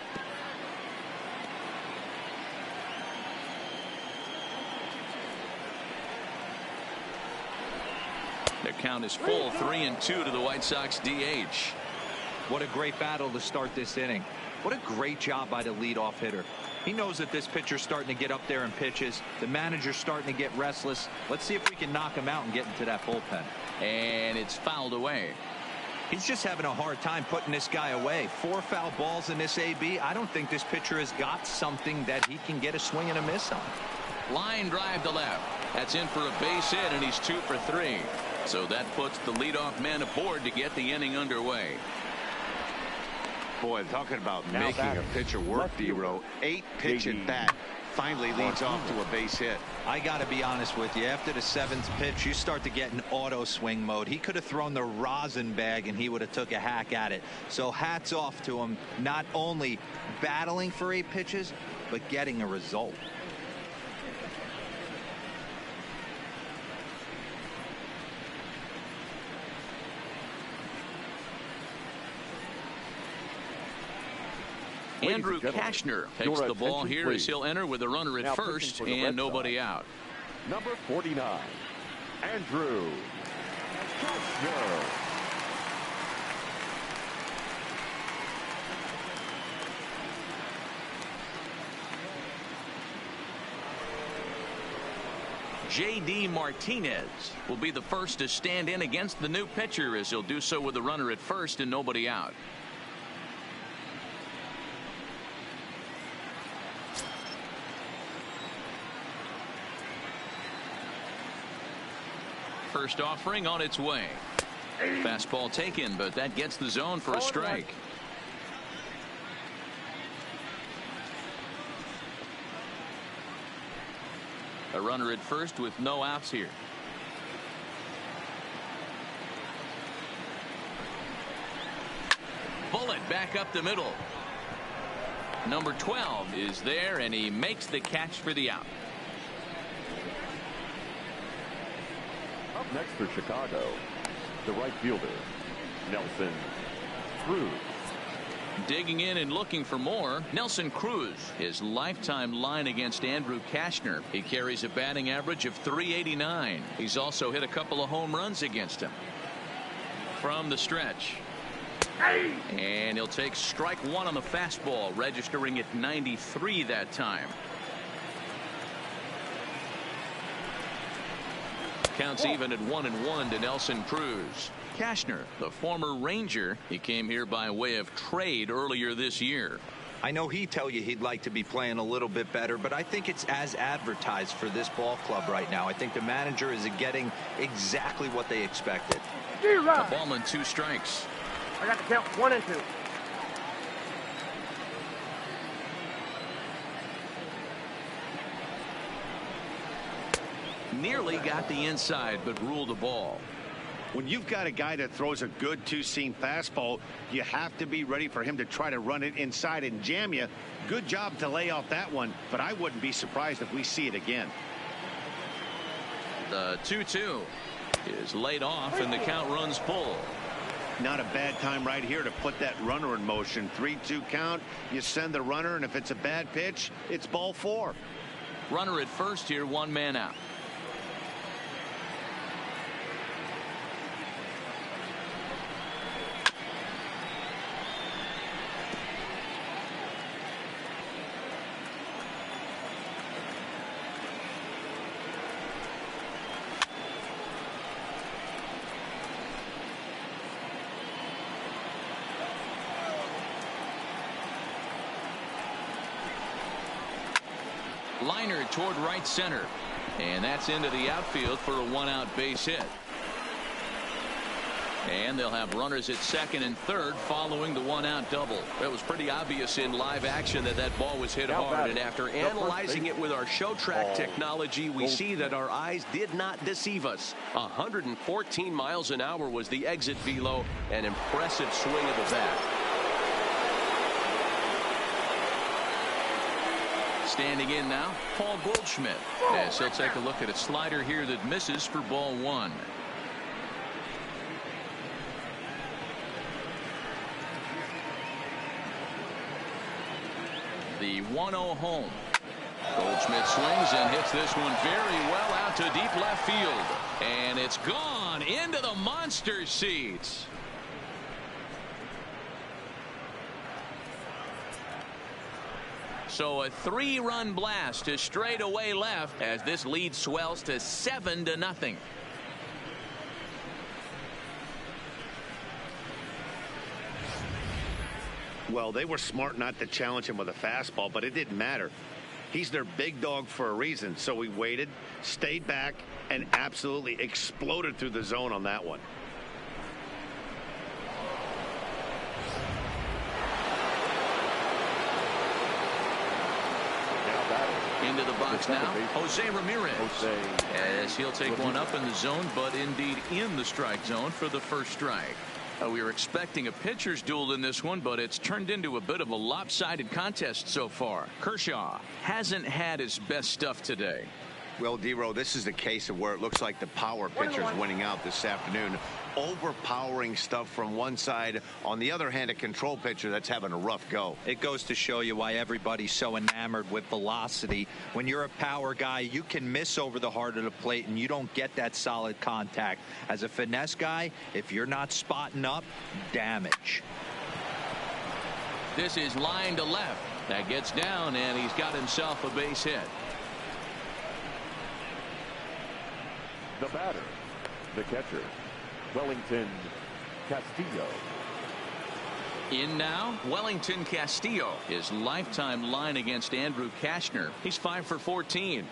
The count is full. 3-2 to the White Sox DH. What a great battle to start this inning. What a great job by the leadoff hitter. He knows that this pitcher's starting to get up there in pitches. The manager's starting to get restless. Let's see if we can knock him out and get into that bullpen. And it's fouled away. He's just having a hard time putting this guy away. 4 foul balls in this AB. I don't think this pitcher has got something that he can get a swing and a miss on. Line drive to left. That's in for a base hit, and he's 2 for 3. So that puts the leadoff man aboard to get the inning underway. Boy, talking about making a pitcher work, D-Row. 8 pitch at bat finally leads off to a base hit. I got to be honest with you. After the 7th pitch, you start to get in auto swing mode. He could have thrown the rosin bag and he would have took a hack at it. So hats off to him, not only battling for 8 pitches, but getting a result. Andrew Kashner takes the ball here as he'll enter with a runner at first and nobody out. Number 49, Andrew Kashner. J.D. Martinez will be the first to stand in against the new pitcher as he'll do so with a runner at first and nobody out. First offering on its way. Fastball taken, but that gets the zone for a strike. A runner at first with no outs here. Bullet back up the middle. Number 12 is there, and he makes the catch for the out. Up next for Chicago, the right fielder, Nelson Cruz. Digging in and looking for more, Nelson Cruz. His lifetime line against Andrew Kashner. He carries a batting average of .389. He's also hit a couple of home runs against him. From the stretch. And he'll take strike 1 on the fastball, registering at 93 that time. Counts even at 1-1 to Nelson Cruz. Kashner, the former Ranger, he came here by way of trade earlier this year. I know he'd tell you he'd like to be playing a little bit better, but I think it's as advertised for this ball club right now. I think the manager is getting exactly what they expected. A ball and 2 strikes. I got to count 1 and 2. Nearly got the inside, but ruled the ball. When you've got a guy that throws a good 2-seam fastball, you have to be ready for him to try to run it inside and jam you. Good job to lay off that one, but I wouldn't be surprised if we see it again. The 2-2 is laid off, and the count runs full. Not a bad time right here to put that runner in motion. 3-2 count. You send the runner, and if it's a bad pitch, it's ball 4. Runner at first here, 1 man out. Liner toward right center. And that's into the outfield for a 1-out base hit. And they'll have runners at second and third following the 1-out double. It was pretty obvious in live action that ball was hit hard. And after analyzing it with our show track technology, we see that our eyes did not deceive us. 114 miles an hour was the exit velo. An impressive swing of the bat. Standing in now, Paul Goldschmidt, as he'll take a look at a slider here that misses for ball 1. The 1-0 home. Goldschmidt swings and hits this one very well out to deep left field. And it's gone into the monster seats. So a 3-run blast to straightaway left as this lead swells to 7-0. Well, they were smart not to challenge him with a fastball, but it didn't matter. He's their big dog for a reason. So we waited, stayed back, and absolutely exploded through the zone on that one. Into the box now, Jose Ramirez. As he'll take one up in the zone, but indeed in the strike zone for the first strike. We were expecting a pitcher's duel in this one, but it's turned into a bit of a lopsided contest so far. Kershaw hasn't had his best stuff today. Well, D-Row, this is the case of where it looks like the power pitcher's winning out this afternoon. Overpowering stuff from one side. On the other hand, a control pitcher that's having a rough go. It goes to show you why everybody's so enamored with velocity. When you're a power guy, you can miss over the heart of the plate and you don't get that solid contact. As a finesse guy, if you're not spotting up, damage. This is line to left. That gets down, and he's got himself a base hit. The batter, the catcher, Wellington Castillo. In now, Wellington Castillo. His lifetime line against Andrew Kashner. He's 5 for 14.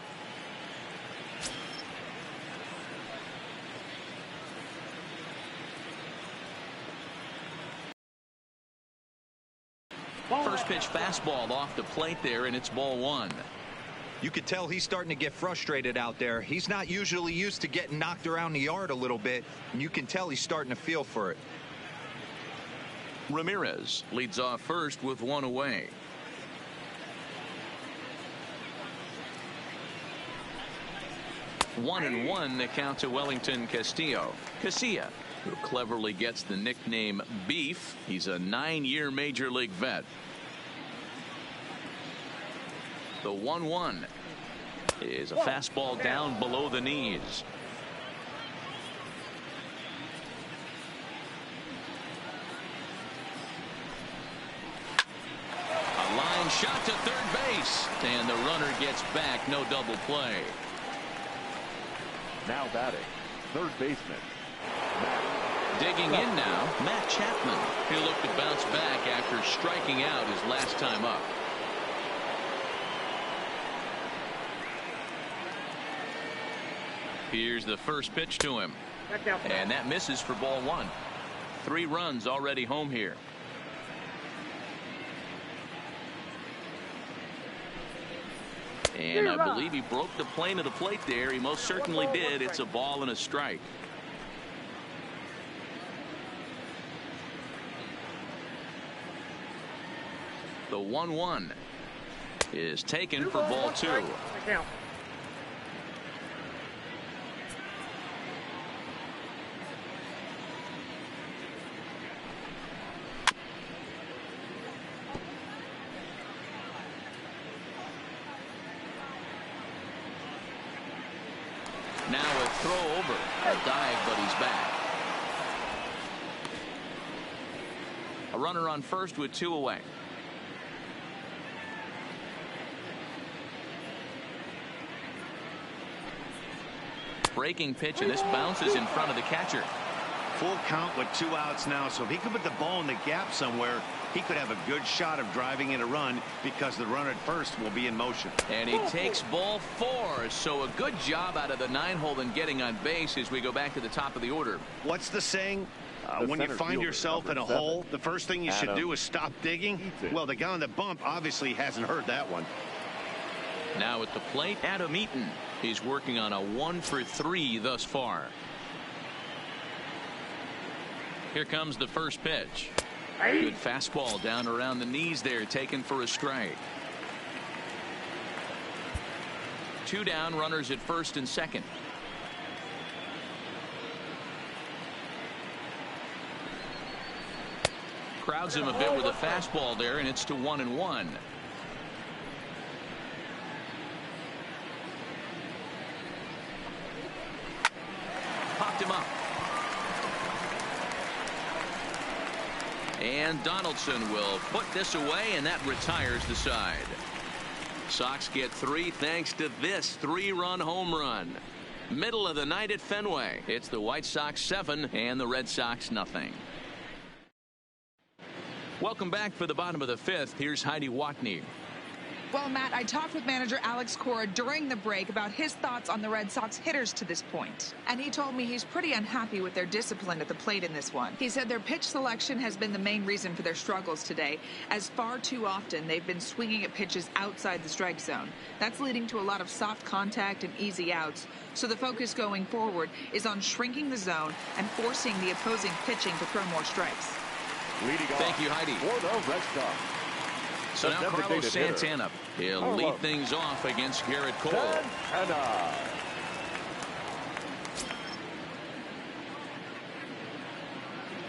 First pitch fastball off the plate there, and it's ball 1. You could tell he's starting to get frustrated out there. He's not usually used to getting knocked around the yard a little bit, and you can tell he's starting to feel for it. Ramirez leads off first with 1 away. One and 1 the count to Wellington Castillo. Casilla, who cleverly gets the nickname Beef. He's a 9-year major league vet. The 1-1 is a fastball down below the knees. A line shot to third base, and the runner gets back. No double play. Now batting, third baseman, Digging in now, Matt Chapman. He'll look to bounce back after striking out his last time up. Here's the first pitch to him. And that misses for ball 1. 3 runs already home here. And I believe he broke the plane of the plate there. He most certainly did. It's a ball and a strike. The 1-1 is taken for ball 2. Now a throw over. A dive, but he's back. A runner on first with 2 away. Breaking pitch, and this bounces in front of the catcher. Full count with 2 outs now, so if he could put the ball in the gap somewhere, he could have a good shot of driving in a run because the runner at first will be in motion. And he takes ball 4, so a good job out of the 9-hole in getting on base as we go back to the top of the order. What's the saying? When you find yourself in a hole, the first thing you should do is stop digging. Well, the guy on the bump obviously hasn't heard that one. Now at the plate, Adam Eaton. He's working on a 1 for 3 thus far. Here comes the first pitch. Good fastball down around the knees there, taken for a strike. 2 down, runners at first and second. Crowds him a bit with a fastball there, and it's to 1-1. Popped him up. And Donaldson will put this away, and that retires the side. Sox get 3 thanks to this 3-run home run. Middle of the night at Fenway. It's the White Sox 7 and the Red Sox nothing. Welcome back for the bottom of the 5th. Here's Heidi Watney. Well, Matt, I talked with manager Alex Cora during the break about his thoughts on the Red Sox hitters to this point. And he told me he's pretty unhappy with their discipline at the plate in this one. He said their pitch selection has been the main reason for their struggles today, as far too often they've been swinging at pitches outside the strike zone. That's leading to a lot of soft contact and easy outs. So the focus going forward is on shrinking the zone and forcing the opposing pitching to throw more strikes. Thank you, Heidi. For the Red Sox. So now Carlos Santana. He'll lead things off against Garrett Cole. Santana.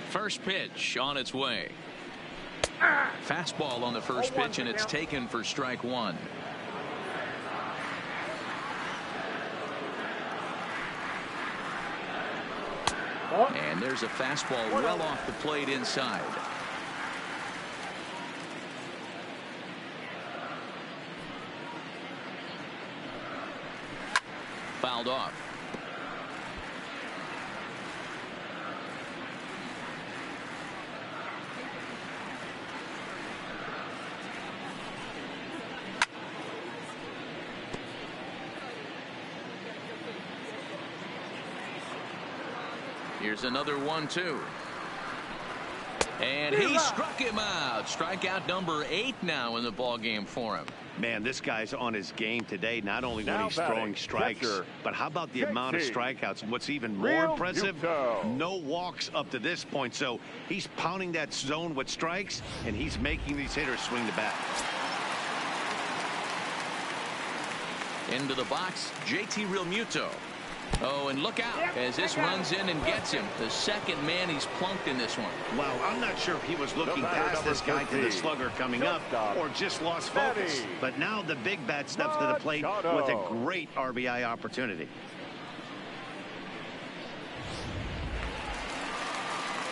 First pitch on its way. Fastball on the first pitch, and it's taken for strike 1. And there's a fastball well off the plate inside. Fouled off. Here's another 1-2. And he struck him out. Strikeout number 8 now in the ball game for him. Man, this guy's on his game today, not only when he's throwing strikes, but how about the amount of strikeouts? And what's even more impressive, no walks up to this point. So he's pounding that zone with strikes, and he's making these hitters swing the bat. Into the box, JT Realmuto. Oh, and look out as this runs in and gets him. The second man he's plunked in this one. Wow, I'm not sure if he was looking past this guy to the slugger coming up or just lost focus. But now the big bat steps to the plate with a great RBI opportunity.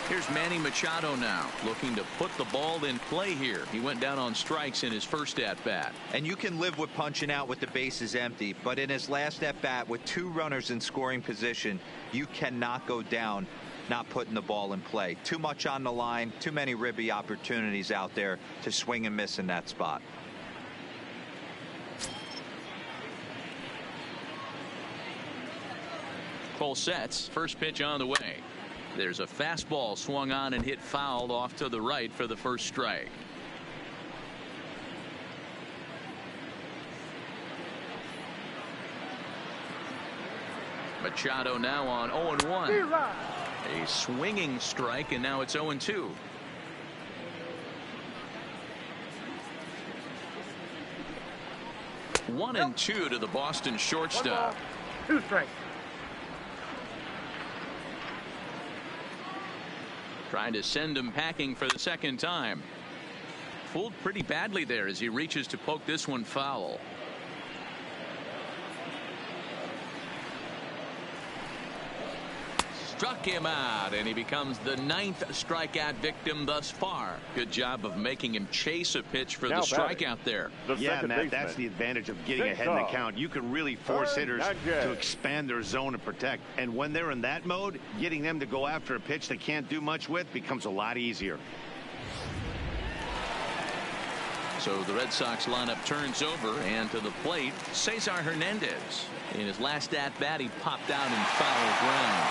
Here's Manny Machado now, looking to put the ball in play here. He went down on strikes in his first at-bat. And you can live with punching out with the bases empty, but in his last at-bat with 2 runners in scoring position, you cannot go down not putting the ball in play. Too much on the line, too many ribby opportunities out there to swing and miss in that spot. Cole sets. First pitch on the way. There's a fastball swung on and hit foul off to the right for the first strike. Machado now on 0-1. A swinging strike, and now it's 0-2. One and 2 to the Boston shortstop. 2 strikes. Trying to send him packing for the second time. Fooled pretty badly there as he reaches to poke this one foul. struck him out, and he becomes the 9th strikeout victim thus far. Good job of making him chase a pitch for the strikeout there. Yeah, Matt, that's the advantage of getting ahead in the count. You can really force hitters to expand their zone and protect. And when they're in that mode, getting them to go after a pitch they can't do much with becomes a lot easier. So the Red Sox lineup turns over, and to the plate, Cesar Hernandez. In his last at-bat, he popped out in foul ground.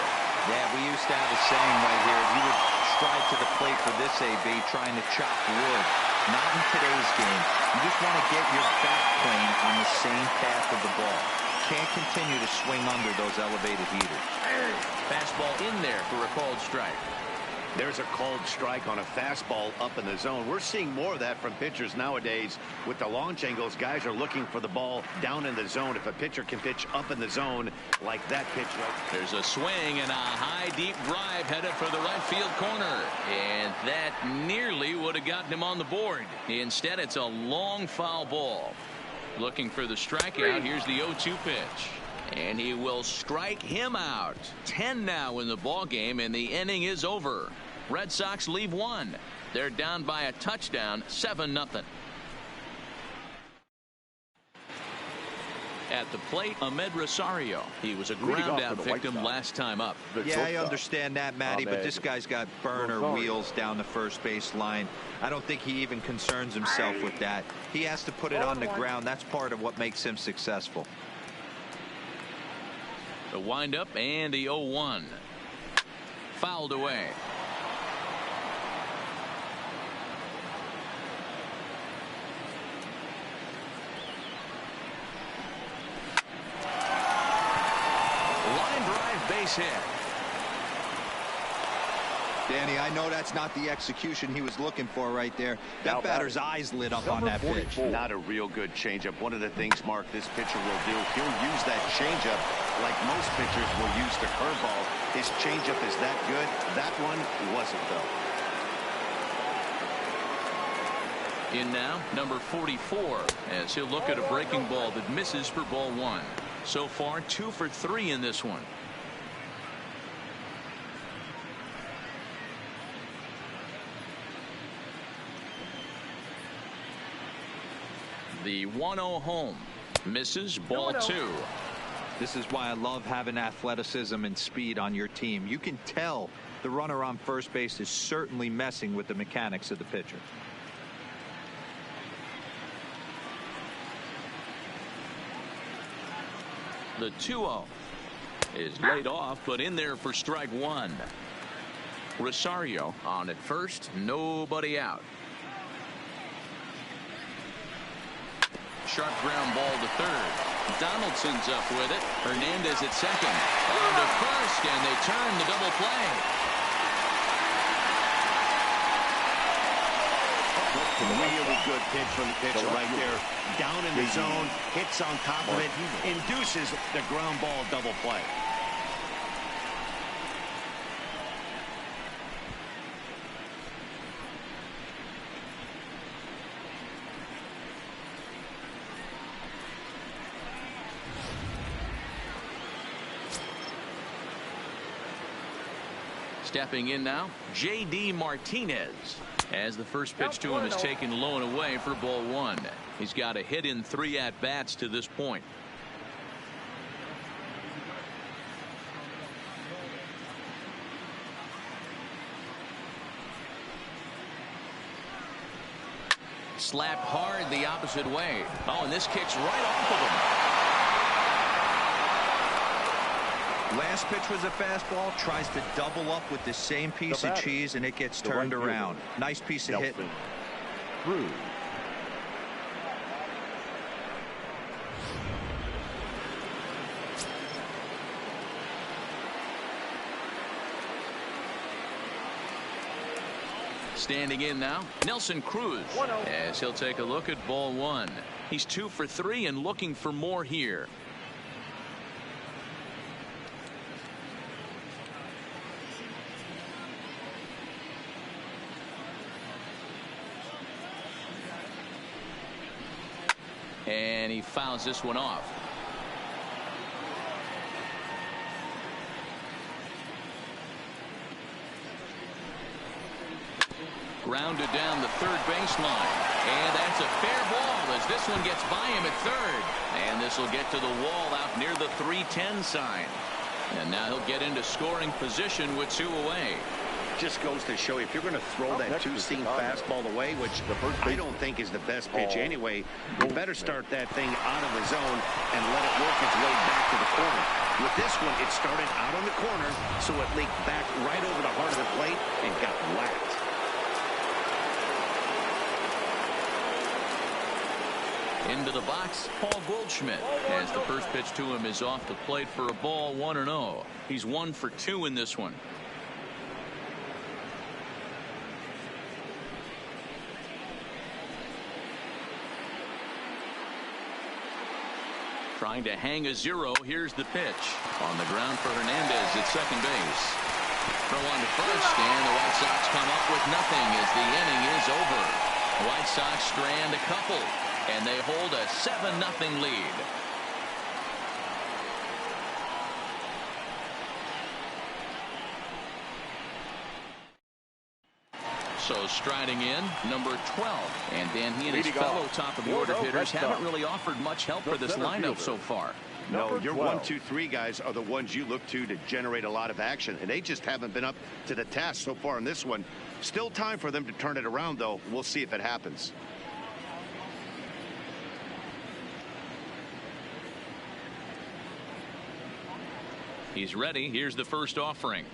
Yeah, we used to have a saying right here. You would stride to the plate for this AB, trying to chop wood. Not in today's game. You just want to get your back plane on the same path of the ball. Can't continue to swing under those elevated heaters. Fastball in there for a called strike. There's a called strike on a fastball up in the zone. We're seeing more of that from pitchers nowadays. With the launch angles, guys are looking for the ball down in the zone. If a pitcher can pitch up in the zone like that pitch right. There's a swing and a high deep drive headed for the right field corner, and that nearly would have gotten him on the board. Instead, it's a long foul ball. Looking for the strikeout. Here's the 0-2 pitch. And he will strike him out. 10 now in the ball game, and the inning is over. Red Sox leave one. They're down by a touchdown, 7-0. At the plate, Ahmed Rosario. He was a ground out victim last time up. Yeah, I understand that, Matty, but this guy's got burner wheels down the first base line. I don't think he even concerns himself with that. He has to put it on the ground. That's part of what makes him successful. The windup and the 0-1. Fouled away. Line drive, base hit. Danny, I know that's not the execution he was looking for right there. That batter's eyes lit up on that pitch. Not a real good changeup. One of the things, Mark, this pitcher will do, he'll use that changeup like most pitchers will use the curveball. His changeup is that good. That one wasn't, though. In now, number 44, as he'll look at a breaking ball that misses for ball one. So far, 2 for 3 in this one. The 1-0 home. Misses, ball 2. This is why I love having athleticism and speed on your team. You can tell the runner on first base is certainly messing with the mechanics of the pitcher. The 2-0 is laid off, but in there for strike one. Rosario on at first, nobody out. Sharp ground ball to third. Donaldson's up with it. Hernandez at second. On to first, and they turn the double play. Really good pitch from the pitcher right there. Down in the zone, hits on top of it, induces the ground ball double play. Stepping in now, J.D. Martinez. As the first pitch to him is taken low and away for ball one. He's got a hit in 3 at-bats to this point. Slapped hard the opposite way. Oh, and this kicks right off of him. Last pitch was a fastball. Tries to double up with the same piece of cheese, and it gets turned around. Nice piece of hitting. Through. Standing in now, Nelson Cruz, as he'll take a look at ball one. He's 2 for 3 and looking for more here. And he fouls this one off. Grounded down the third baseline. And that's a fair ball as this one gets by him at third. And this will get to the wall out near the 310 sign. And now he'll get into scoring position with 2 away. Just goes to show you, if you're going to throw that two-seam fastball away, which I don't think is the best pitch anyway, you better start that thing out of the zone and let it work its way back to the corner. With this one, it started out on the corner, so it leaked back right over the heart of the plate and got whacked. Into the box, Paul Goldschmidt, as the first pitch to him is off the plate for a ball, 1-0. He's 1 for 2 in this one. Trying to hang a 0. Here's the pitch. On the ground for Hernandez at second base. Throw on to first, and the White Sox come up with nothing as the inning is over. The White Sox strand a couple, and they hold a 7-0 lead. So striding in, number 12. And Dan, he and his fellow top-of-the-order hitters haven't really offered much help for this lineup so far. No, your 1, 2, 3 guys are the ones you look to generate a lot of action, and they just haven't been up to the task so far in this one. Still time for them to turn it around, though. We'll see if it happens. He's ready. Here's the first offering.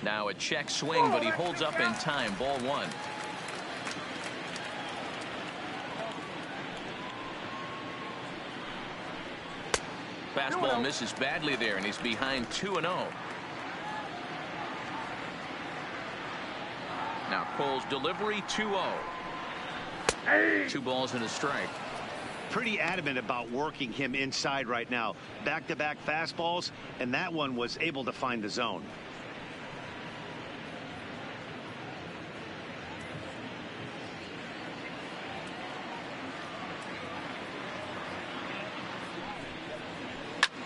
Now a check swing, but he holds up in time. Ball 1. Fastball misses badly there, and he's behind 2-0. Now Cole's delivery, 2-0. 2 balls and a strike. Pretty adamant about working him inside right now. Back-to-back fastballs, and that one was able to find the zone.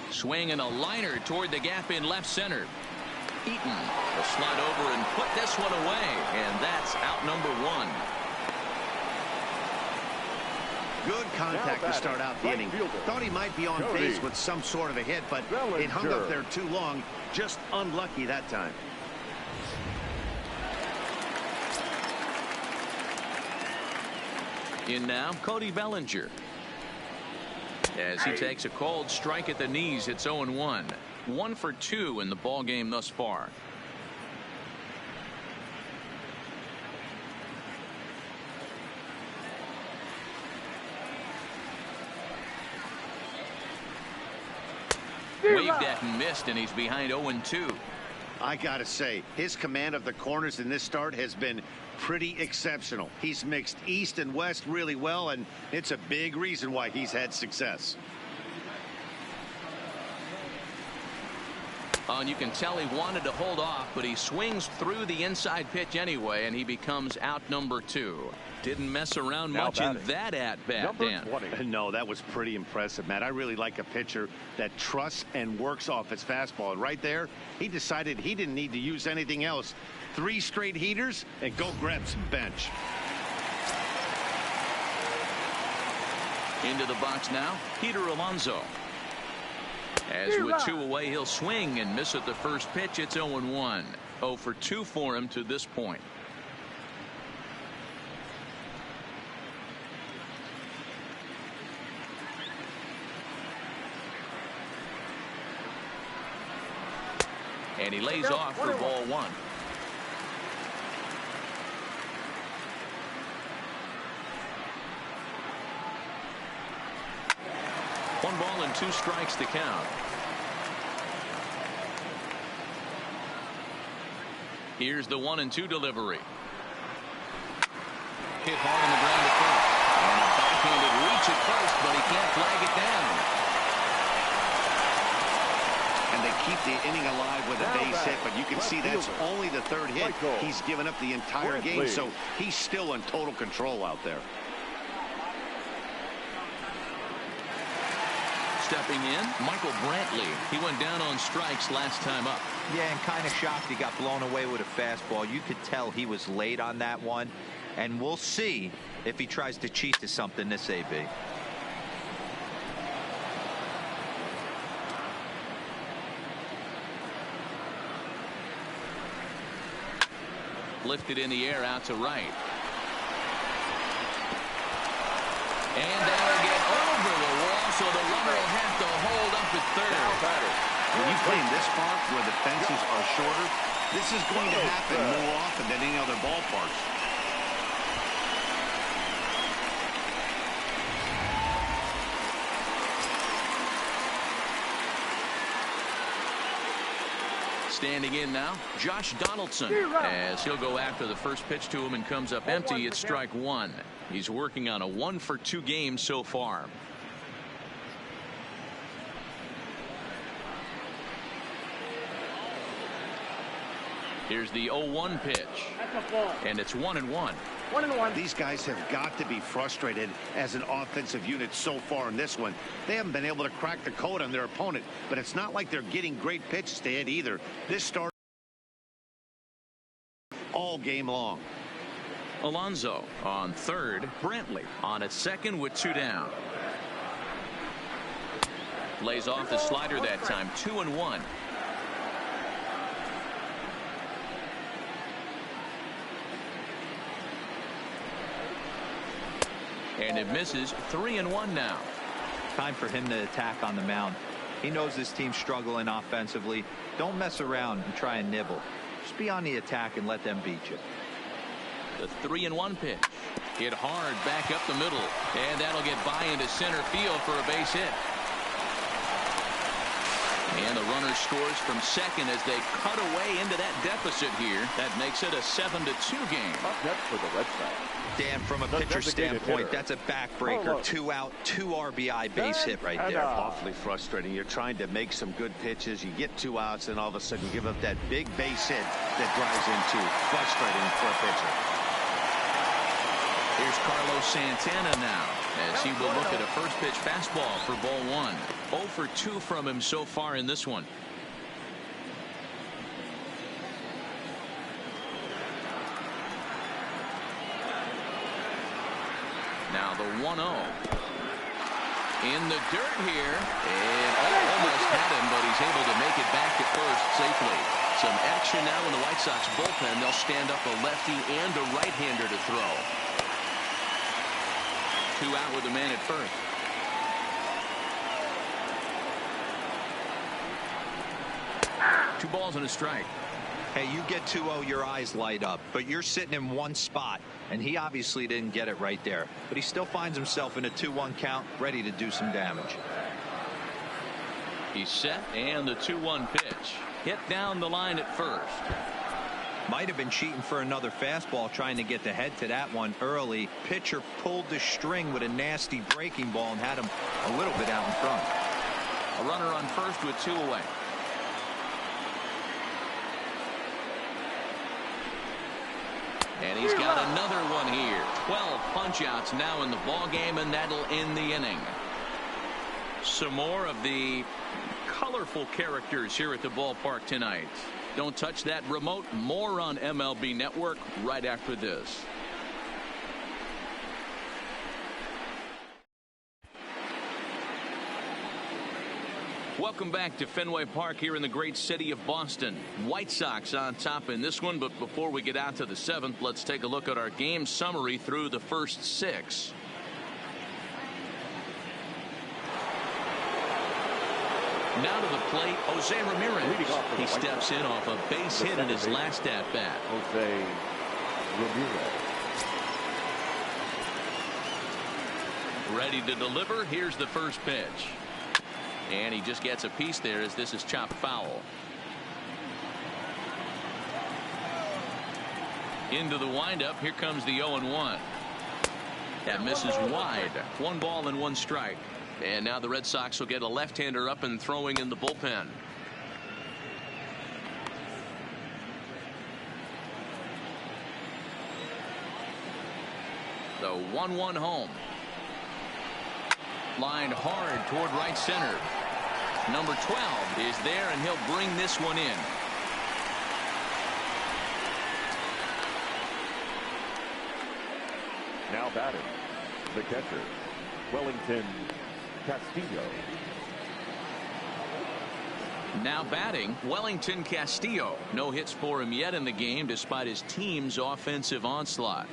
Swing and a liner toward the gap in left center. Eaton will slide over and put this one away, and that's out number 1. Good contact to start out the inning. Thought he might be on base with some sort of a hit, but it hung up there too long. Just unlucky that time. In now, Cody Bellinger. As he takes a cold strike at the knees, it's 0-1. 1 for 2 in the ball game thus far. Waved at and missed, and he's behind 0-2. I gotta say, his command of the corners in this start has been pretty exceptional. He's mixed east and west really well, and it's a big reason why he's had success. And you can tell he wanted to hold off, but he swings through the inside pitch anyway, and he becomes out number 2. Didn't mess around much in that at-bat, Dan. No, that was pretty impressive, Matt. I really like a pitcher that trusts and works off his fastball. And right there, he decided he didn't need to use anything else. 3 straight heaters and go grab some bench. Into the box now, Peter Alonso. As with 2 away, he'll swing and miss at the first pitch. It's 0-1. 0 for 2 for him to this point. And he lays off for ball 1. One ball and 2 strikes to count. Here's the 1-2 delivery. Hit hard on the ground at first. And a backhanded reach at first, but he can't flag it down. And they keep the inning alive with a base hit, but you can see that's only the 3rd hit. He's given up the entire game, so he's still in total control out there. Stepping in, Michael Brantley. He went down on strikes last time up. Yeah, and kind of shocked he got blown away with a fastball. You could tell he was late on that one. And we'll see if he tries to cheat to something this AB. Lifted in the air out to right. And that'll get over the wall, so the runner will have to hold up at third. When you play in this park where the fences are shorter, this is going to happen more often than any other ballparks. Standing in now, Josh Donaldson, as he'll go after the first pitch to him and comes up empty. It's strike one. He's working on a 1-for-2 game so far. Here's the 0-1 pitch, and it's 1-1. 1-1. These guys have got to be frustrated as an offensive unit so far in this one. They haven't been able to crack the code on their opponent, but it's not like they're getting great pitches to hit either. This started all game long. Alonso on third, Brantley on at second with 2 down. Lays off the slider that time, 2-1. And it misses, 3-1 now. Time for him to attack on the mound. He knows this team's struggling offensively. Don't mess around and try and nibble. Just be on the attack and let them beat you. The 3-1 pitch. Hit hard back up the middle. And that'll get by into center field for a base hit. And the runner scores from second as they cut away into that deficit here. That makes it a 7-2 game. Up next for the Red Sox. Dan, from a pitcher standpoint, that's a backbreaker. 2 out, 2 RBI base hit right there. Awfully frustrating. You're trying to make some good pitches. You get 2 outs, and all of a sudden you give up that big base hit that drives in 2. Frustrating for a pitcher. Here's Carlos Santana now, as he will look at a first pitch fastball for ball 1. 0 for 2 from him so far in this one. Now the 1-0. In the dirt here, and almost had him, but he's able to make it back to first safely. Some action now in the White Sox bullpen. They'll stand up a lefty and a right-hander to throw. 2 out with a man at first. Two balls and a strike. Hey, you get 2-0, your eyes light up, but you're sitting in one spot, and he obviously didn't get it right there. But he still finds himself in a 2-1 count, ready to do some damage. He's set, and the 2-1 pitch. Hit down the line at first. Might have been cheating for another fastball, trying to get the head to that one early. Pitcher pulled the string with a nasty breaking ball and had him a little bit out in front. A runner on first with 2 away. And he's got another one here. 12 punch-outs now in the ball game, and that'll end the inning. Some more of the colorful characters here at the ballpark tonight. Don't touch that remote. More on MLB Network right after this. Welcome back to Fenway Park here in the great city of Boston. White Sox on top in this one, but before we get out to the 7th, let's take a look at our game summary through the first 6. Now to the plate, Jose Ramirez. He steps in off a base hit in his last at-bat. Jose Ramirez. Ready to deliver. Here's the first pitch. And he just gets a piece there as this is chopped foul. Into the windup. Here comes the 0-1. That misses wide. 1 ball and 1 strike. And now the Red Sox will get a left-hander up and throwing in the bullpen. The 1-1 home. Lined hard toward right center. Number 12 is there, and he'll bring this one in. Now batting, the catcher, Wellington Castillo. Now batting, Wellington Castillo. No hits for him yet in the game despite his team's offensive onslaught.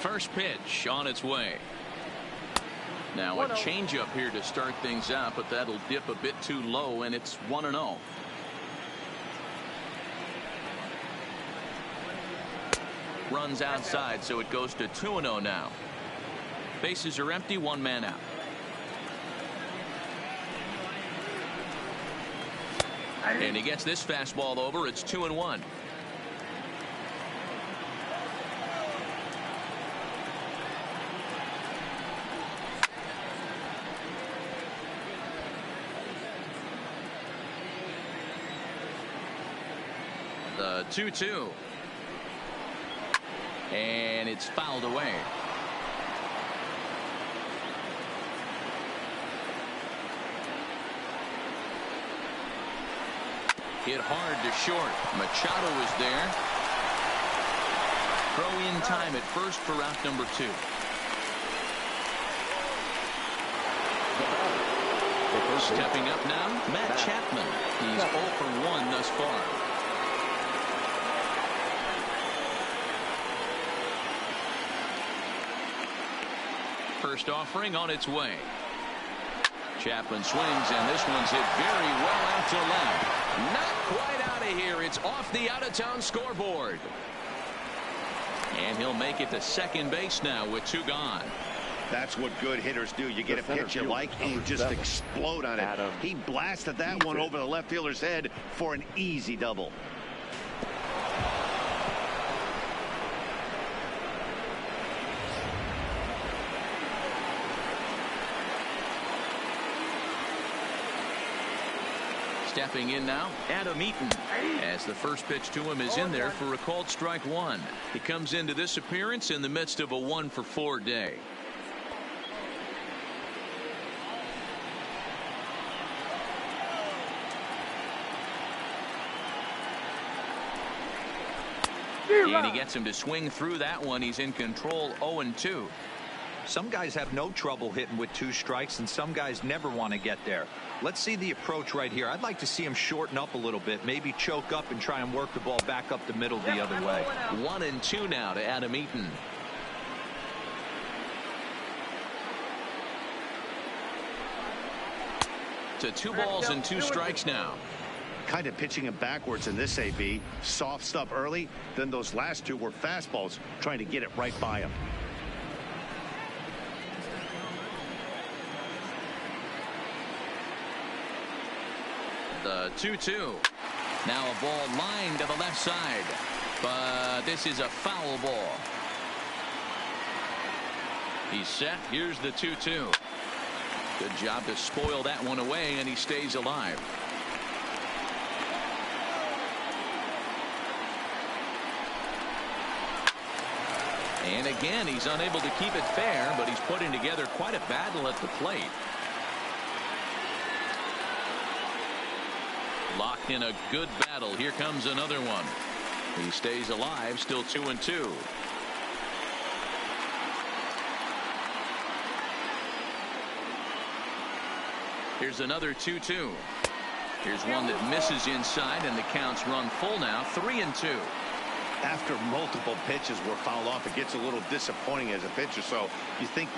First pitch on its way. Now a changeup here to start things out, but that'll dip a bit too low, and it's 1-0. Runs outside, so it goes to 2-0 now. Bases are empty, one man out. And he gets this fastball over. It's 2-1. The 2-2. And it's fouled away. Hit hard to short. Machado is there. Throw in time at first for out number 2. Stepping up now, Matt Chapman. He's 0 for 1 thus far. First offering on its way. Chapman swings, and this one's hit very well out to left. Not quite out of here. It's off the out-of-town scoreboard. And he'll make it to second base now with 2 gone. That's what good hitters do. You get a pitch you like and you just explode on it. He blasted that one over the left fielder's head for an easy double. Stepping in now, Adam Eaton, as the first pitch to him is in there for a called strike 1. He comes into this appearance in the midst of a 1-for-4 day. And he gets him to swing through that one. He's in control, 0-2. Some guys have no trouble hitting with 2 strikes, and some guys never want to get there. Let's see the approach right here. I'd like to see him shorten up a little bit, maybe choke up and try and work the ball back up the middle the other way. 1-2 now to Adam Eaton. To 2 balls and 2 strikes now. Kind of pitching him backwards in this AB. Soft stuff early, then those last 2 were fastballs, trying to get it right by him. The 2-2. Now a ball lined to the left side, but this is a foul ball. He's set. Here's the 2-2. Good job to spoil that one away, and he stays alive. And again, he's unable to keep it fair, but he's putting together quite a battle at the plate. Locked in a good battle. Here comes another one. He stays alive, still 2-2. Here's another 2-2. Here's one that misses inside, and the count's run full now, 3-2. After multiple pitches were fouled off, it gets a little disappointing as a pitcher, so you think